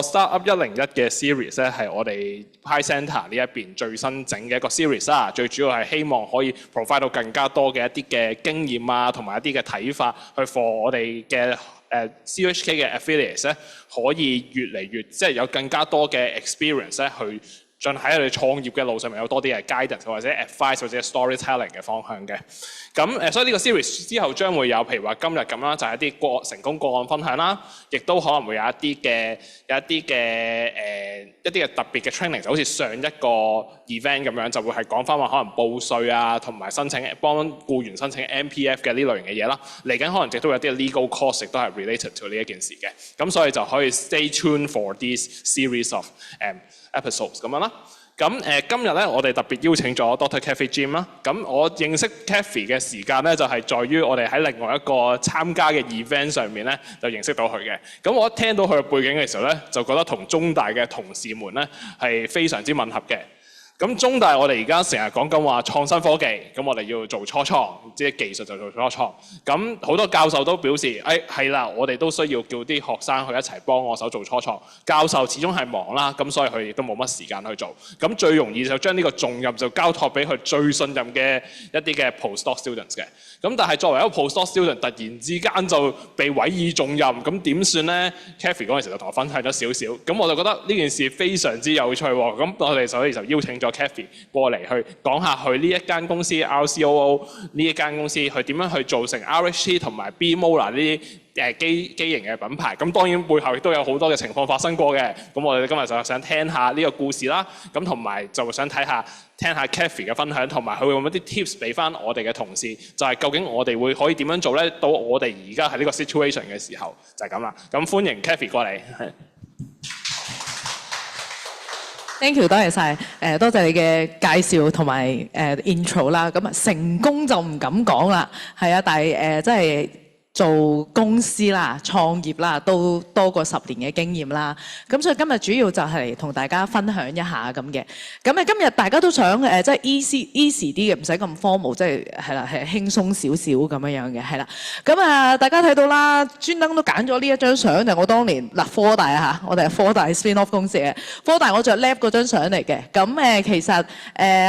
Startup 101嘅 series 咧係我哋 PieCentre 呢一邊最新整嘅一個 series 啦，最主要係希望可以 provide 到更加多嘅一啲嘅經驗啊，同埋一啲嘅睇法去 for 我哋嘅CUHK 嘅 affiliates 咧，可以越嚟越即係有更加多嘅 experience 咧去進喺佢哋創業嘅路上面有多啲嘅 guidance 或者 advice 或者 storytelling 嘅方向嘅。咁所以呢個 series 之後將會有譬如話今日咁啦，就係一啲成功個案分享啦，亦都可能會有一啲嘅特別嘅 training， 就好似上一個 event 咁樣，就會係講翻話可能報稅啊，同埋幫僱員申請 MPF 嘅呢類型嘅嘢啦。嚟緊可能亦都有啲 legal course 亦都係 related to 呢一件事嘅。咁所以就可以 stay tuned for this series of episodes 咁樣啦。咁今日咧，我哋特別邀請咗 Dr. Kathy Jim 啦。咁我認識 Kathy 嘅時間咧，就係在於我哋喺另外一個參加嘅 event 上面咧，就認識到佢嘅。咁我一聽到佢嘅背景嘅時候咧，就覺得同中大嘅同事們咧係非常之吻合嘅。咁中大我哋而家成日講緊話創新科技，咁我哋要做初創，即係技術就做初創。咁好多教授都表示，係啦，我哋都需要叫啲學生去一齊幫我手做初創。教授始終係忙啦，咁所以佢亦都冇乜時間去做。咁最容易就將呢個重任就交託俾佢最信任嘅一啲嘅 postdoc students 嘅。咁但係作為一個 postdoc student，突然之間就被委以重任，咁點算咧 ？Kathy 嗰陣時就同我分享咗少少，咁我就覺得呢件事非常之有趣喎。咁我哋所以就邀請咗 Kathy 過嚟去講下佢呢一間公司 RCOO 呢一間公司，佢點樣去做成 RHT 同埋 BMola 呢啲機型嘅品牌。咁當然背後亦都有好多嘅情況發生過嘅。咁我哋今日就想聽下呢個故事啦。咁同埋就想聽下 Kathy 嘅分享，同埋佢會用一啲 tips 俾翻我哋嘅同事，就係究竟我哋會可以點樣做咧？到我哋而家喺呢個 situation 嘅時候就係咁啦。咁歡迎 Kathy 過嚟。Thank you， 多謝晒，多謝你嘅介紹同埋intro 啦。咁啊成功就唔敢講啦，係啊，但係真係做公司啦、創業啦，都多過10年嘅經驗啦。咁所以今日主要就係同大家分享一下咁嘅。咁今日大家都想即係 easy 啲嘅，唔使咁 formal， 即係啦，係輕鬆少少咁樣嘅，係啦。咁大家睇到啦，專登都揀咗呢一張相，就係我當年科大啊嚇，我哋係科大 spin-off 公司嘅。科大我着 lab 嗰張相嚟嘅。咁其實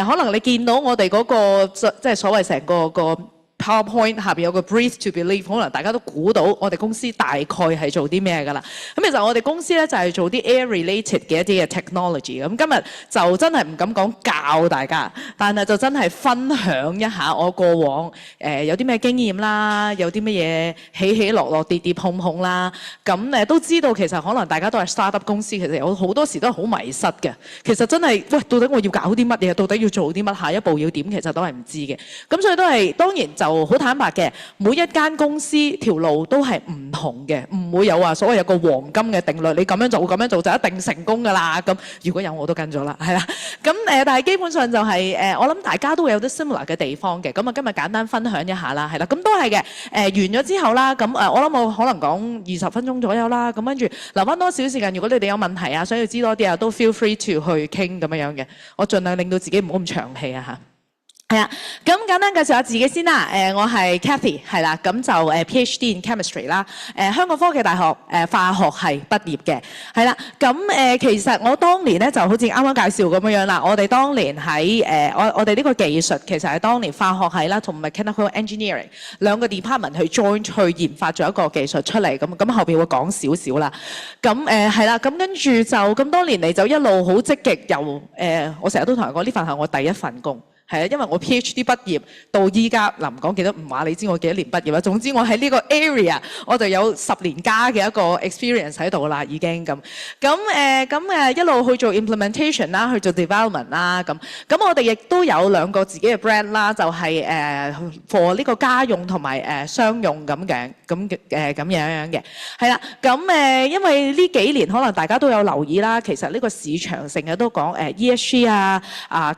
可能你見到我哋嗰個即係所謂成個PowerPoint 下邊有個 Breathe to Believe， 可能大家都估到我哋公司大概係做啲咩㗎啦。咁其實我哋公司咧就係做啲 air related 嘅一啲嘅 technology。咁今日就真係唔敢講教大家，但係就真係分享一下我過往有啲咩經驗啦，有啲乜嘢起起落落跌跌碰碰啦。咁都知道其實可能大家都係 startup 公司，其實有好多時都係好迷失嘅。其實真係喂，到底我要搞啲乜嘢？到底要做啲乜？下一步要點？其實都係唔知嘅。咁所以都係當然就好坦白嘅，每一間公司條路都係唔同嘅，唔會有話所謂有個黃金嘅定律，你咁樣做就一定成功㗎啦。咁如果有我都跟咗啦，係啦。咁但係基本上就係我諗大家都會有啲 similar 嘅地方嘅。咁啊今日簡單分享一下啦，係啦。咁都係嘅。完咗之後啦，咁我諗我可能講20分鐘左右啦。咁跟住留翻多少時間，如果你哋有問題啊，想要知多啲啊，都 feel free to 去傾咁樣嘅。我盡量令到自己唔好咁長氣啊嚇。係啊，咁簡單介紹下自己先啦。我係 Kathy， 係啦，咁就PhD in Chemistry 啦。香港科技大學化學系畢業嘅，係啦。咁其實我當年咧就好似啱啱介紹咁樣啦。我哋當年喺我哋呢個技術其實係當年化學系啦同 Mechanical Engineering 兩個 department 去 join 去研發咗一個技術出嚟。咁後邊會講少少啦。咁係啦，咁跟住就咁多年嚟就一路好積極，由我成日都同人講呢份係我第一份工。係啊，因為我 PhD 畢業到依家，唔講幾多，唔話你知我幾多年畢業啦。總之我喺呢個 area 我就有10年加嘅一個 experience 喺度啦，已經咁。咁一路去做 implementation 啦，去做 development 啦，咁我哋亦都有2個自己嘅 brand 啦，就係for 呢個家用同埋商用咁樣嘅，係啦。咁因為呢幾年可能大家都有留意啦，其實呢個市場成日都講ESG 啊、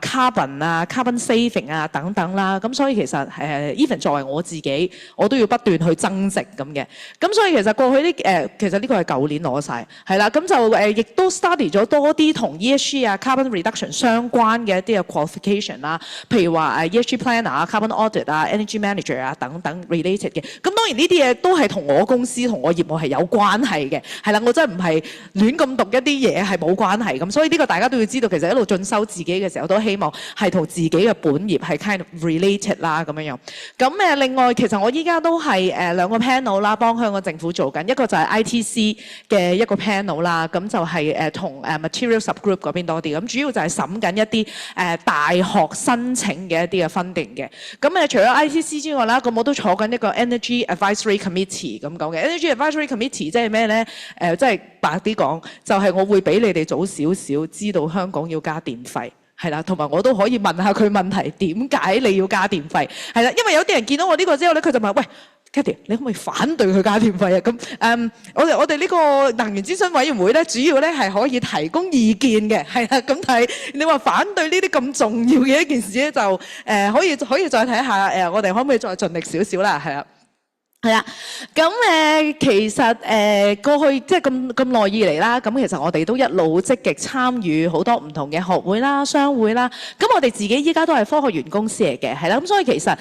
carbon 啊、carbon saving 啊等等啦。咁所以其實even 作為我自己，我都要不斷去增值咁嘅。咁所以其實過去其實呢個係舊年攞晒，係啦。咁就亦都 study 咗多啲同 ESG 啊 carbon reduction 相關嘅一啲嘅 qualification 啦，譬如話ESG planner 啊、carbon audit 啊、energy manager 啊等等 related 嘅。咁當然呢啲嘢都係同我公司同我業務係有關係嘅，係啦。我真係唔係亂咁讀一啲嘢係冇關係咁，所以呢個大家都要知道，其實一路進修自己嘅時候都希望係同自己嘅本業係 kind of related 啦咁樣樣。咁另外其實我依家都係兩個 panel 啦，幫香港政府做緊，一個就係 ITC 嘅一個 panel 啦，咁就係同material subgroup 嗰邊多啲，咁主要就係審緊一啲大學申請嘅一啲嘅 funding 嘅。咁除咗 ITC 之外啦，咁我都坐緊一個 Energy Advisory Committee 咁講嘅。Energy Advisory Committee 即係咩咧？即係白啲講，就係我會比你哋早少少知道香港要加電費。係啦，同埋我都可以問下佢問題，點解你要加電費？係啦，因為有啲人見到我呢個之後咧，佢就問：喂 Cathy， 你可唔可以反對佢加電費啊？咁我哋呢個能源諮詢委員會咧，主要咧係可以提供意見嘅，係啦。咁但係你話反對呢啲咁重要嘅一件事咧，就可以再睇下我哋可唔可以再盡力少少啦？係啦。係啦，咁其實過去即係咁耐以嚟啦，咁其實我哋都一路積極參與好多唔同嘅學會啦、商會啦。咁我哋自己依家都係科學園公司嚟嘅，係啦。咁所以其實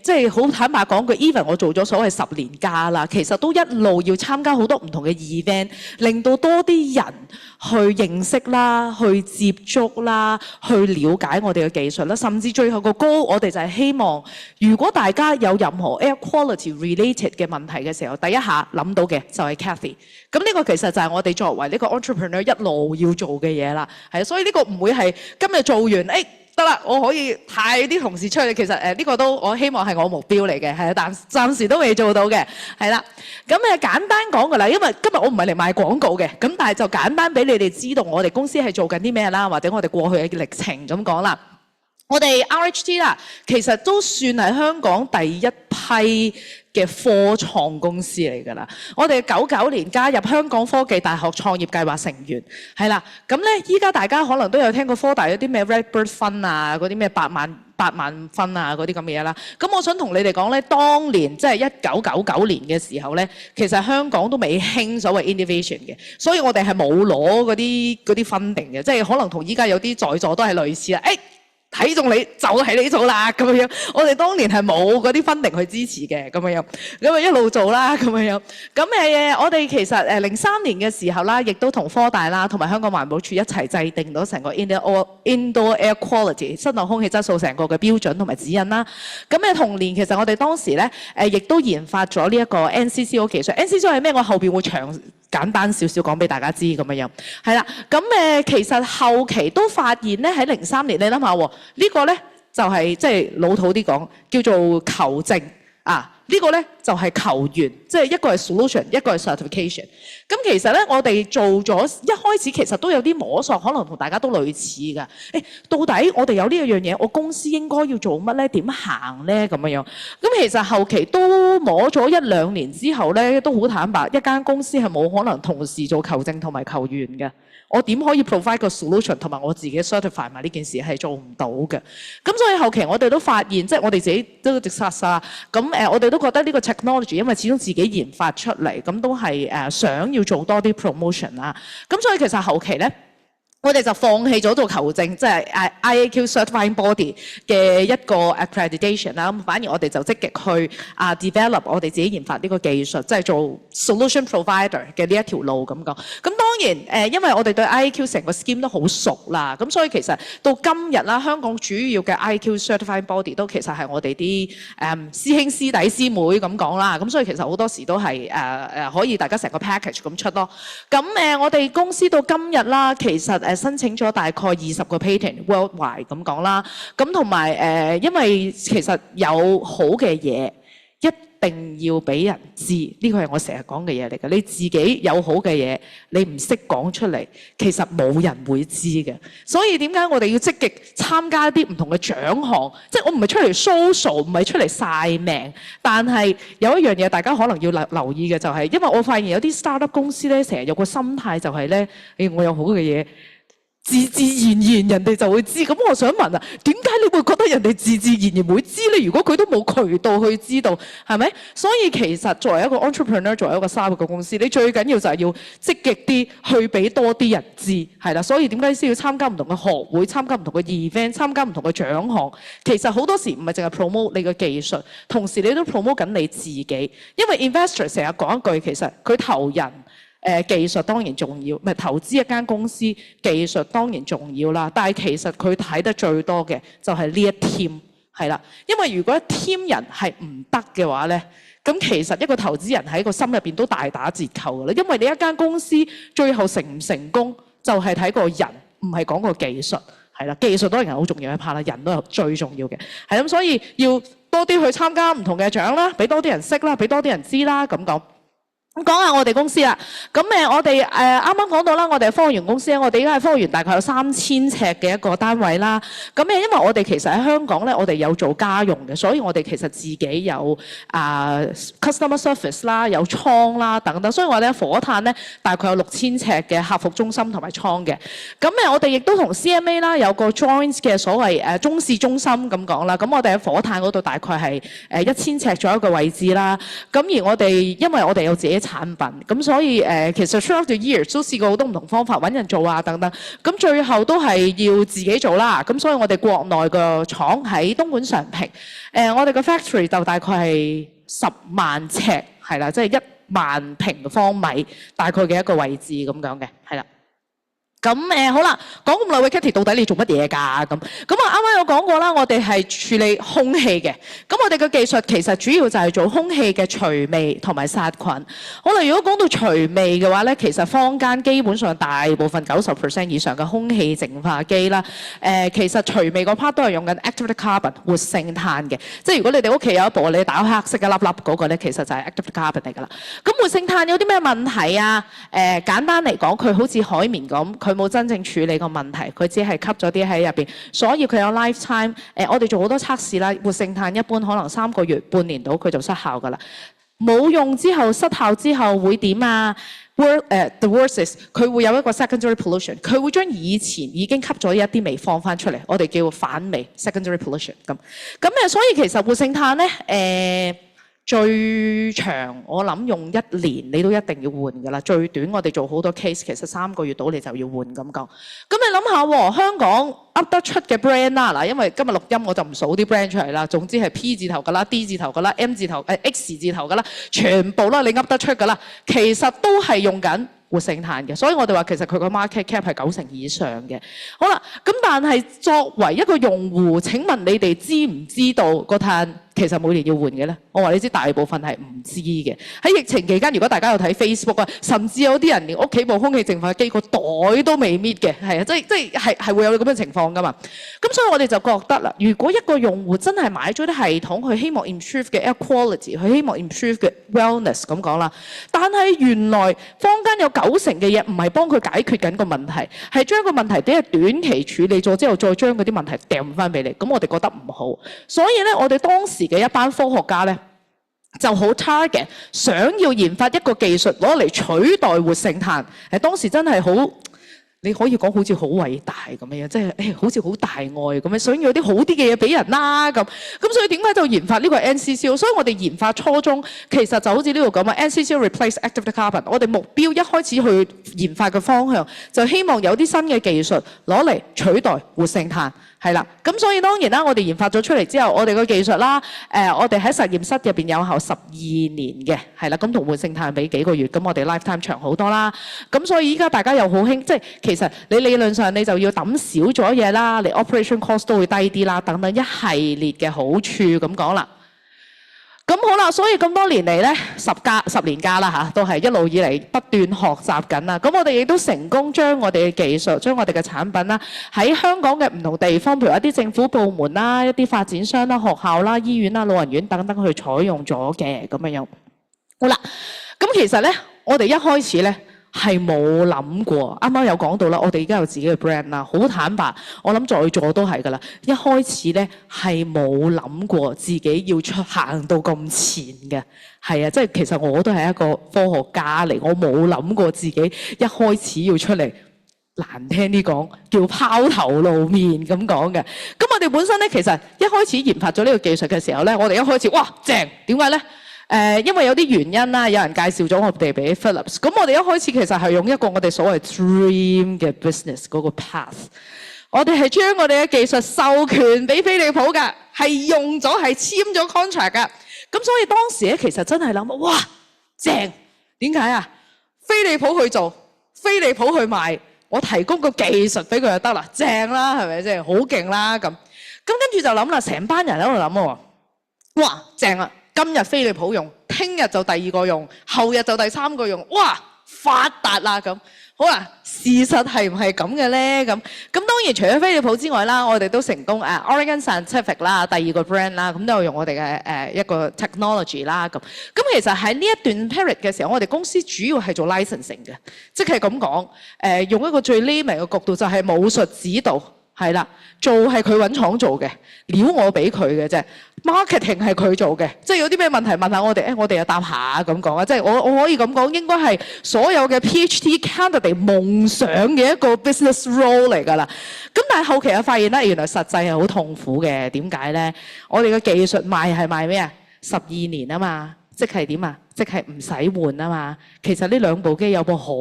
即係好坦白講句 ，even 我做咗所謂10年假啦，其實都一路要參加好多唔同嘅 event， 令到多啲人去認識啦、去接觸啦、去了解我哋嘅技術啦，甚至最後個 goal，我哋就係希望，如果大家有任何 air quality related 嘅問題嘅時候，第一下諗到嘅就係 Cathy。咁呢個其實就係我哋作為呢個 entrepreneur 一路要做嘅嘢啦。係，所以呢個唔會係今日做完，得啦，我可以派啲同事出去。其實呢個都我希望係我目標嚟嘅，係啊，但暫時都未做到嘅，係啦。咁簡單講㗎啦，因為今日我唔係嚟賣廣告嘅，咁但係就簡單俾你哋知道我哋公司係做緊啲咩啦，或者我哋過去嘅歷程咁講啦。我哋 RHT 啦，其實都算係香港第一批嘅科創公司嚟㗎啦。我哋99年加入香港科技大學創業計劃成員，係啦。咁咧，依家大家可能都有聽過科大有啲咩 Redbird Fund 啊，嗰啲咩8萬分啊嗰啲咁嘅嘢啦。咁我想同你哋講咧，當年即係1999年嘅時候咧，其實香港都未興所謂 innovation 嘅，所以我哋係冇攞嗰啲 funding 嘅，即係可能同依家有啲在座都係類似啦。睇中你就係你做啦咁樣，我哋當年係冇嗰啲 funding去支持嘅咁樣，咁一路做啦咁樣。咁我哋其實03年嘅時候啦，亦都同科大啦，同埋香港環保署一齊制定咗成個 indoor air quality 室內空氣質素成個嘅標準同埋指引啦。咁同年其實我哋當時咧亦都研發咗呢一個 NCCO 技術。NCCO 係咩？我後邊會簡單少少講俾大家知咁樣。係啦，咁其實後期都發現咧喺03年，你諗下喎。呢個咧就係即係老土啲講，叫做求證啊！呢個咧就係求源，即係一個係 solution， 一個係 certification。咁其實咧，我哋做咗一開始其實都有啲摸索，可能同大家都類似㗎。到底我哋有呢一樣嘢，我公司應該要做乜咧？點行咧？咁樣。咁其實後期都摸咗1-2年之後咧，都好坦白，一間公司係冇可能同時做求證同埋求源嘅。我點可以 provide 個 solution 同埋我自己 certify 埋呢件事係做唔到嘅。咁所以後期我哋都發現，即係我哋自己都 discuss 啦。咁我哋都覺得呢個 technology， 因為始終自己研發出嚟，咁都係想要做多啲 promotion 啦。咁所以其實後期咧，我哋就放棄咗做求證，即係 IAQ certifying body 嘅一個 accreditation 啦。咁反而我哋就積極去develop 我哋自己研發呢個技術，即係做 solution provider 嘅呢一條路咁講。咁當然因為我哋對 IAQ 成個 scheme 都好熟啦，咁所以其實到今日啦，香港主要嘅 IAQ certifying body 都其實係我哋啲師兄師弟師妹咁講啦。咁所以其實好多時都係可以大家成個 package 咁出咯。咁我哋公司到今日啦，其實申請咗大概20個 patent worldwide 咁講啦，咁同埋因為其實有好嘅嘢一定要俾人知，呢個係我成日講嘅嘢嚟嘅。你自己有好嘅嘢，你唔識講出嚟，其實冇人會知嘅。所以點解我哋要積極參加一啲唔同嘅獎項？即係我唔係出嚟 social， 唔係出嚟晒命，但係有一樣嘢大家可能要留意嘅就係，因為我發現有啲 startup 公司咧，成日有個心態就係咧，我有好嘅嘢。自然人哋就會知。咁我想問啊，點解你會覺得人哋自然會知咧？如果佢都冇渠道去知道，係咪？所以其實作為一個 entrepreneur， 作為一個startup嘅公司，你最緊要就係要積極啲去俾多啲人知，係啦。所以點解先要參加唔同嘅學會、參加唔同嘅 event、參加唔同嘅獎項？其實好多時唔係淨係 promote 你嘅技術，同時你都 promote 緊你自己。因為 investor 成日講一句，其實佢投人。技術當然重要，投資一間公司技術當然重要啦。但係其實佢睇得最多嘅就係呢一 team 係啦。因為如果一 team 人係唔得嘅話咧，咁其實一個投資人喺個心入邊都大打折扣㗎啦。因為你一間公司最後成唔成功就係睇個人，唔係講個技術係啦。技術當然係好重要一 part 啦，人都係最重要嘅。係咁，所以要多啲去參加唔同嘅獎啦，俾多啲人識啦，俾多啲人知啦，咁講。咁講下我哋公司啦，咁我哋啱啱講到啦，我哋係科學園公司，我哋而家係科學園大概有3000尺嘅一個單位啦。咁因為我哋其實喺香港咧，我哋有做家用嘅，所以我哋其實自己有customer service 啦，有倉啦等等，所以我哋喺火炭咧大概有6000尺嘅客服中心同埋倉嘅。咁我哋亦都同 CMA 啦有個 joint 嘅所謂中試中心咁講啦。咁我哋喺火炭嗰度大概係1000尺左右嘅位置啦。咁而我哋因為我哋有自己產品，咁所以其實 throughout the years 都試過好多唔同方法揾人做啊等等，咁最後都係要自己做啦。咁所以我哋國內個廠喺東莞常平，我哋個 factory 就大概係10萬尺，係啦，即係1萬平方米大概嘅一個位置咁樣嘅，係啦。咁好啦，講咁耐喂 Kitty 到底你做乜嘢㗎？咁啱啱有講過啦，我哋係處理空氣嘅。咁我哋嘅技術其實主要就係做空氣嘅除味同埋殺菌。好啦，如果講到除味嘅話咧，其實坊間基本上大部分90% 以上嘅空氣淨化機啦，其實除味嗰 part 都係用緊 active carbon 活性炭嘅。即係如果你哋屋企有一部你打開黑色一粒粒嗰個咧，其實就係 active carbon 嚟㗎啦。咁活性炭有啲咩問題啊？簡單嚟講，佢好似海綿咁，佢冇真正處理個問題，佢只係吸咗啲喺入邊，所以佢有 lifetime。我哋做好多測試啦，活性炭一般可能3個月、半年到佢就失效㗎啦。冇用之後失效之後會點啊？The worst is 佢會有一個 secondary pollution， 佢會將以前已經吸咗一啲味放翻出嚟，我哋叫反味 secondary pollution 咁。所以其實活性炭咧最長我諗用1年你都一定要換㗎啦，最短我哋做好多 case 其實3個月到你就要換咁講。咁你諗下喎，香港噏得出嘅 brand 啦，嗱，因為今日錄音我就唔數啲 brand 出嚟啦，總之係 P 字頭㗎啦、D 字頭㗎啦、M 字頭、X 字頭㗎啦，全部啦你噏得出㗎啦，其實都係用緊活性炭嘅，所以我哋話其實佢個 market cap 係90%以上嘅。好啦，咁但係作為一個用戶，請問你哋知唔知道個炭其實每年要換嘅咧？我話你知，大部分係唔知嘅。喺疫情期間，如果大家有睇 Facebook 啊，甚至有啲人連屋企部空氣淨化機個袋都未搣嘅，係啊，即係會有咁嘅情況噶嘛。咁所以我哋就覺得啦，如果一個用戶真係買咗啲系統，佢希望 improve 嘅 air quality， 佢希望 improve 嘅 wellness 咁講啦，但係原來坊間有90%嘅嘢唔係幫佢解決緊個問題，係將個問題只係短期處理咗之後，再將嗰啲問題掟翻俾你。咁我哋覺得唔好，所以咧我哋當時嘅一班科學家咧就好 target， 想要研發一個技術攞嚟取代活性炭。當時真係好，你可以講好似好偉大咁樣，即係好似好大愛咁樣，想要啲好啲嘅嘢俾人啦咁。所以點解就研發呢個 NCCO？ 所以我哋研發初衷其實就好似呢度咁啊 ，NCCO replace active carbon。我哋目標一開始去研發嘅方向就希望有啲新嘅技術攞嚟取代活性炭。係啦，咁所以當然啦，我哋研發咗出嚟之後，我哋個技術啦，我哋喺實驗室入邊有效12年嘅，係啦，咁同活性炭比幾個月，咁我哋 lifetime 長好多啦。咁所以依家大家又好興，即係其實你理論上你就要抌少咗嘢啦，你 operation cost 都會低啲啦，等等一系列嘅好處咁講啦。咁好啦，所以咁多年嚟咧，10年加啦嚇，都係一路以嚟不斷學習緊啦。咁我哋亦都成功將我哋嘅技術、將我哋嘅產品啦，喺香港嘅唔同地方，譬如一啲政府部門啦、一啲發展商啦、學校啦、醫院啦、老人院等等去採用咗嘅咁樣樣。好啦，咁其實咧，我哋一開始咧係冇諗過，啱啱有講到啦，我哋而家有自己嘅 brand 啦，好坦白，我諗在座都係㗎啦。一開始咧係冇諗過自己要行到咁前嘅，係啊，即係其實我都係一個科學家嚟，我冇諗過自己一開始要出嚟難聽啲講，叫拋頭露面咁講嘅。咁我哋本身咧，其實一開始研發咗呢個技術嘅時候咧，我哋一開始哇正，點解咧？因為有啲原因啦，有人介紹咗我哋俾 Philips。咁我哋一開始其實係用一個我哋所謂 dream 嘅 business 嗰個 path， 我哋係將我哋嘅技術授權俾飛利浦㗎，係用咗係簽咗 contract 㗎。咁所以當時咧，其實真係諗哇正，點解啊？飛利浦去做，飛利浦去賣。我提供個技術俾佢就得啦，正啦，係咪先？好勁啦咁。咁跟住就諗啦，成班人喺度諗喎，哇，正啊！今日飛利浦用，聽日就第二個用，後日就第三個用，哇，發達啦咁。好啦，事實係唔係咁嘅咧？咁當然除咗飛利浦之外啦，我哋都成功Oregon Scientific 啦，第二個 brand 啦，咁都有用我哋嘅一個 technology 啦咁。咁其實喺呢一段 period 嘅時候，我哋公司主要係做 licensing 嘅，即係咁講用一個最 layman 嘅角度，就係武術指導。係啦，做係佢揾廠做嘅，料我俾佢嘅啫。marketing 係佢做嘅，即係有啲咩問題問下我哋，我哋又答下咁講啊。即係我可以咁講，應該係所有嘅 PhD candidate 夢想嘅一個 business role 嚟㗎啦。咁但係後期我發現咧，原來實際係好痛苦嘅。點解咧？我哋嘅技術賣係賣咩啊？12年啊嘛。即係點啊？即係唔使換啊嘛。其實呢兩部機有個好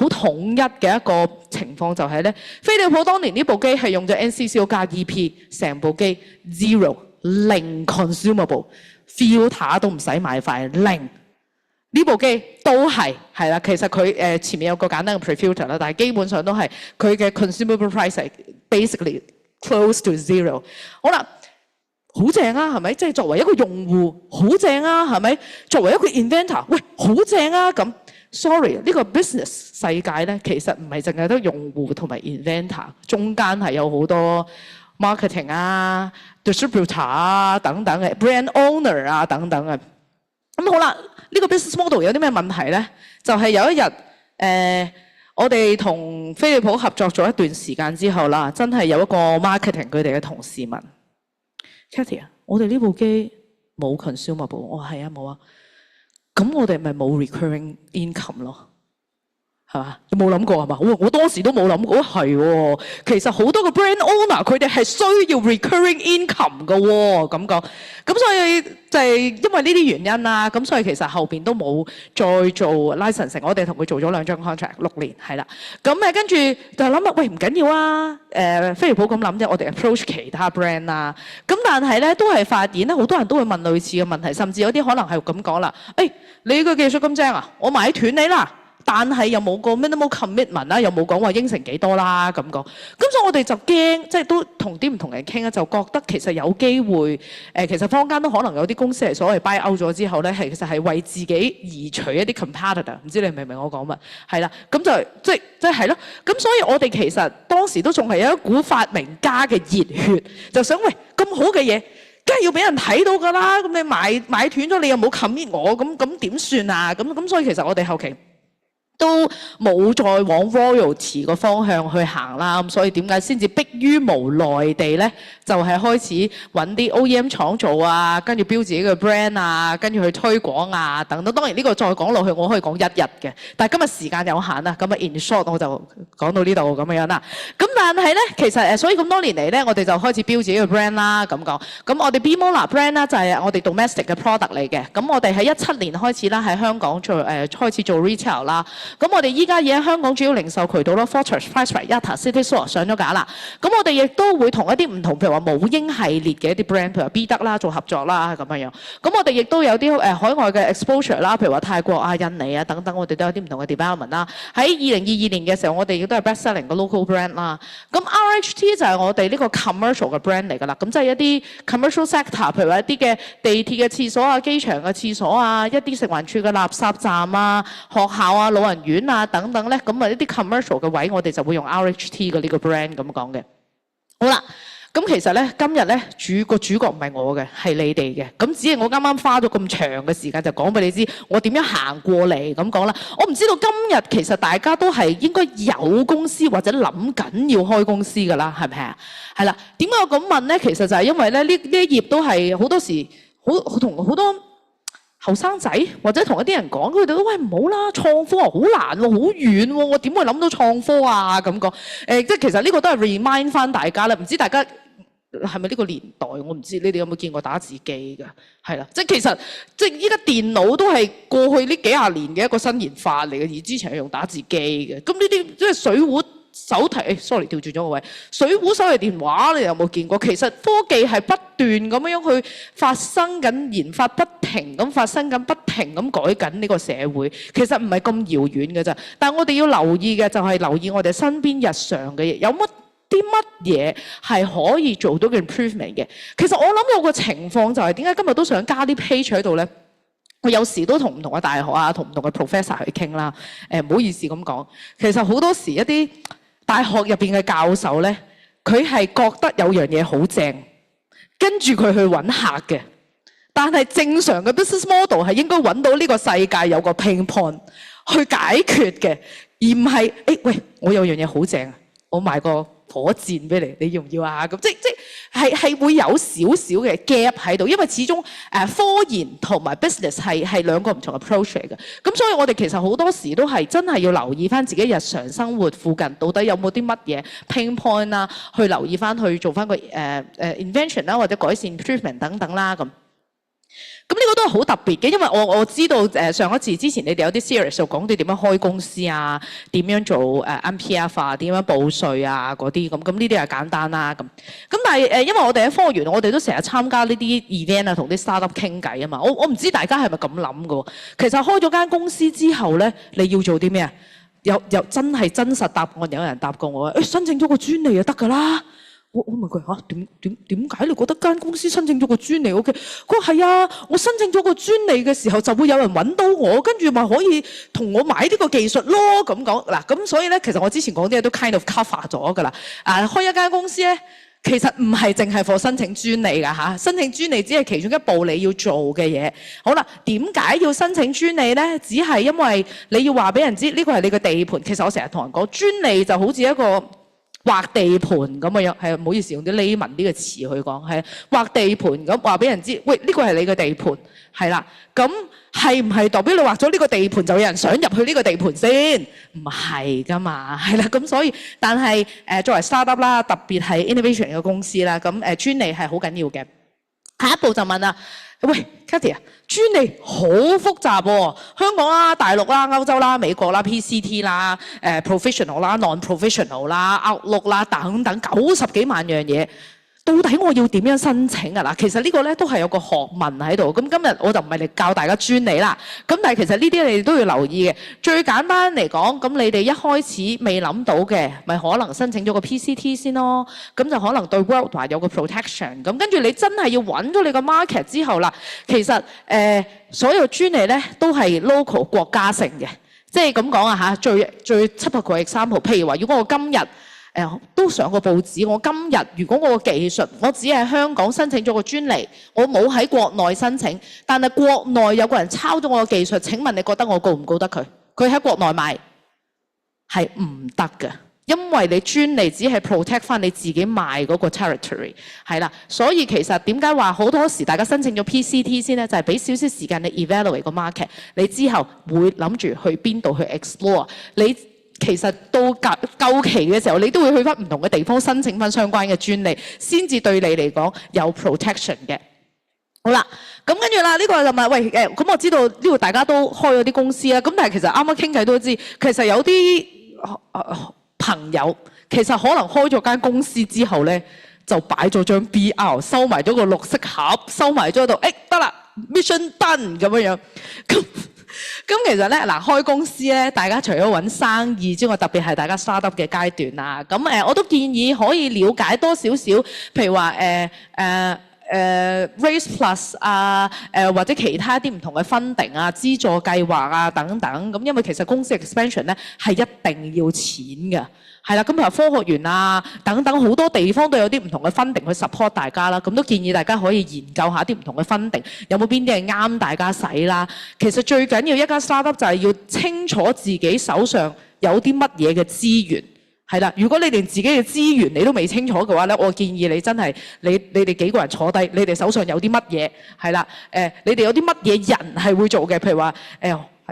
統一嘅一個情況就係咧，飛利浦當年呢部機係用咗 NCCO 加 EP， 成部機 zero 零 consumable filter 都唔使買塊零。呢部機都係啦，其實佢前面有個簡單嘅 pre-filter 啦，但係基本上都係佢嘅 consumable price 係 basically close to zero。好啦。好正啊，係咪？即係作為一個用戶，好正啊，係咪？作為一個 inventor， 喂，好正啊咁。Sorry， 呢個 business 世界咧，其實唔係淨係得用戶同埋 inventor， 中間係有好多 marketing 啊、distributor 啊等等嘅 brand owner 啊等等嘅。咁好啦，呢個 business model 有啲咩問題咧？就係有一日我哋同飛利浦合作咗一段時間之後啦，真係有一個 marketing 佢哋嘅同事問。Cathy 啊，我哋呢部機冇 consumable， 我話係啊冇啊，咁我哋咪冇 recurring income 咯，係嘛？你冇諗過係嘛？我當時都冇諗過，係喎。其實好多個 brand owner 佢哋係需要 recurring income 㗎喎，咁講。咁所以就係因為呢啲原因啦，咁所以其實後邊都冇再做 licensing， 我哋同佢做咗2張 contract 6年，係啦。咁跟住就諗啦，喂唔緊要啊，飛利浦咁諗啫，我哋 approach 其他 brand 啦。咁但係咧都係發現咧，好多人都會問類似嘅問題，甚至有啲可能係咁講啦，你個技術咁正啊，我買斷你啦。但係又冇個 minimal commitment 啦，又冇講話應承幾多啦咁講。咁所以我哋就驚，即係都同啲唔同人傾咧，就覺得其實有機會其實坊間都可能有啲公司係所謂 buy out 咗之後咧，其實係為自己移除一啲 competitor。唔知你明唔明我講乜？係啦，咁就即係咯。咁所以我哋其實當時都仲係有一股發明家嘅熱血，就想喂咁好嘅嘢，梗係要俾人睇到㗎啦。咁你買斷咗，你又冇 commit 我，咁點算啊？咁所以其實我哋後期都冇再往 royalty 個方向去行啦，咁所以點解先至迫於無奈地咧，就係開始揾啲 OEM 廠做啊，跟住標自己嘅 brand 啊，跟住去推廣啊等等。當然呢個再講落去，我可以講1日嘅，但係今日時間有限啦，咁啊 in short 我就講到呢度咁樣啦。咁但係咧，其實所以咁多年嚟咧，我哋就開始標自己嘅 brand 啦，咁講。咁我哋 Bimola brand 啦，就係我哋 domestic 嘅 product 嚟嘅。咁我哋喺17年開始啦，喺香港開始做 retail 啦。咁我哋依家已喺香港主要零售渠道咯 ，Fortress、Pricerite、Yatta、City Store 上咗架啦。咁我哋亦都會同一啲唔同，譬如話母嬰系列嘅一啲 brand，譬如話 B 得啦，做合作啦咁樣樣。咁我哋亦都有啲海外嘅 exposure 啦，譬如話泰國啊、印尼啊等等，我哋都有啲唔同嘅 development 啦。喺2022年嘅時候，我哋亦都係 best selling 嘅 local brand 啦。咁 RHT 就係我哋呢個 commercial 嘅 brand 嚟㗎啦。咁即係一啲 commercial sector，譬如話一啲嘅地鐵嘅廁所啊、機場嘅廁所啊、一啲食環署嘅垃圾站啊、學校啊、老人院啊等等咧，咁啊一啲 commercial 嘅位，我哋就會用 RHT 嘅呢個 brand 咁講嘅。好啦，咁其實咧今日咧主角唔係我嘅，係你哋嘅。咁只係我啱啱花咗咁長嘅時間就講俾你知，我點樣行過嚟咁講啦。我唔知道今日其實大家都係應該有公司或者諗緊要開公司㗎啦，係咪啊？係啦，點解我咁問咧？其實就係因為咧呢一頁都係好多時同好多後生仔或者同一啲人講，佢哋都喂唔好啦，創科啊好難喎，好遠喎，我點會諗到創科啊咁講？即係其實呢個都係 remind 翻大家啦，唔知大家係咪呢個年代？我唔知你哋有冇見過打字機㗎？係啦，即係其實即係依家電腦都係過去呢幾廿年嘅一個新研發嚟嘅，而之前係用打字機嘅。咁呢啲即係水壺手提，sorry 調轉咗個位，水壺手提電話你有冇見過？其實科技係不斷咁樣去發生緊研發，不停咁發生緊，不停咁改緊呢個社會。其實唔係咁遙遠嘅咋，但係我哋要留意嘅就係留意我哋身邊日常嘅嘢，有啲乜嘢係可以做到嘅 improvement 嘅。其實我諗有個情況就係點解今日都想加啲 page 喺度咧？我有時都同唔同嘅大學啊，同唔同嘅 professor 去傾啦。唔好意思咁講，其實好多時一啲大學入邊嘅教授咧，佢係覺得有樣嘢好正，跟住佢去揾客嘅。但係正常嘅 business model 係應該揾到呢個世界有個 pain point 去解決嘅，而唔係喂，我有樣嘢好正，我賣個火箭俾你，你要唔要啊？咁即係會有少少嘅 gap 喺度，因為始終科研同埋 business 係兩個唔同嘅 approach 嚟嘅。咁所以我哋其實好多時都係真係要留意翻自己日常生活附近到底有冇啲乜嘢 pain point 啦，去留意翻去做翻個invention 啦，或者改善 improvement 等等啦咁。咁呢個都係好特別嘅，因為我知道上一次之前你哋有啲 series 就講到點樣開公司啊，點樣做MPF 啊，點樣報稅啊嗰啲咁呢啲係簡單啦咁。但係因為我哋喺科園，我哋都成日參加呢啲 event 啊，同啲 startup 傾偈啊嘛。我唔知大家係咪咁諗嘅喎？其實開咗間公司之後咧，你要做啲咩啊？有真係真實答案，有人答過我申請咗個專利就得㗎啦。我問佢嚇點解你覺得間公司申請咗個專利 OK？佢話係啊，我申請咗個專利嘅時候就會有人揾到我，跟住咪可以同我買呢個技術咯咁講嗱。咁所以咧，其實我之前講啲嘢都 kind of cover 咗㗎啦。開一間公司咧，其實唔係淨係for申請專利㗎嚇，申請專利只係其中一步你要做嘅嘢。好啦，點解要申請專利咧？只係因為你要話俾人知呢個係你嘅地盤。其實我成日同人講，專利就好似一個劃地盤咁嘅樣，係唔好意思用啲 layman 呢個詞去講，係劃地盤咁話俾人知，喂呢個係你嘅地盤，係啦，咁係唔係代表你劃咗呢個地盤就有人想入去呢個地盤先？唔係㗎嘛，係啦，咁所以但係作為 startup 啦，特別係 innovation 嘅公司啦，咁專利係好緊要嘅。下一步就問啦，喂 Cathy 啊，專利好複雜喎，香港啦、大陸啦、歐洲啦、美國啦、PCT 啦、professional 啦、non-professional 啦、Outlook 啦等等90幾萬樣嘢，到底我要點樣申請啊？嗱，其實呢個咧都係有個學問喺度。咁今日我就唔係嚟教大家專利啦。咁但係其實呢啲你哋都要留意嘅。最簡單嚟講，咁你哋一開始未諗到嘅，咪可能申請咗個 PCT 先咯。咁就可能對 worldwide 有個 protection。咁跟住你真係要揾咗你個 market 之後啦，其實所有專利咧都係 local 國家性嘅。即係咁講啊嚇，最typical example，譬如話，如果我今日都上過報紙，我今日如果我個技術，我只係香港申請咗個專利，我冇喺國內申請，但係國內有個人抄咗我個技術，請問你覺得我告唔告得佢？佢喺國內賣係唔得嘅，因為你專利只係 protect 翻你自己賣嗰個 territory， 係啦。所以其實點解話好多時大家申請咗 PCT 先咧，就係俾少少時間你 evaluate 個 market， 你之後會諗住去邊度去 explore 你。其實到夠期嘅時候，你都會去翻唔同嘅地方申請翻相關嘅專利，先至對你嚟講有 protection 嘅。好啦，咁跟住啦，呢個就問喂咁我知道呢度大家都開咗啲公司啦，咁但係其實啱啱傾偈都知，其實有啲朋友其實可能開咗間公司之後咧，就擺咗張 BR， 收埋咗個綠色盒，收埋咗喺度，得啦 ，mission done 咁樣。咁其實咧嗱，開公司咧，大家除咗揾生意之外，特別係大家 startup 嘅階段啦。咁我都建議可以了解多少少，譬如話Raise Plus 啊，或者其他啲唔同嘅 funding 啊、資助計劃啊等等。咁因為其實公司 expansion 咧係一定要錢嘅。係啦，咁譬如科學園啊等等好多地方都有啲唔同嘅 funding 去 support 大家啦，咁都建議大家可以研究下啲唔同嘅 funding，有冇邊啲係啱大家使啦。其實最緊要一間 startup 就係要清楚自己手上有啲乜嘢嘅資源係啦，如果你連自己嘅資源你都未清楚嘅話咧，我建議你真係你哋幾個人坐低，你哋手上有啲乜嘢係啦？你哋有啲乜嘢人係會做嘅？譬如話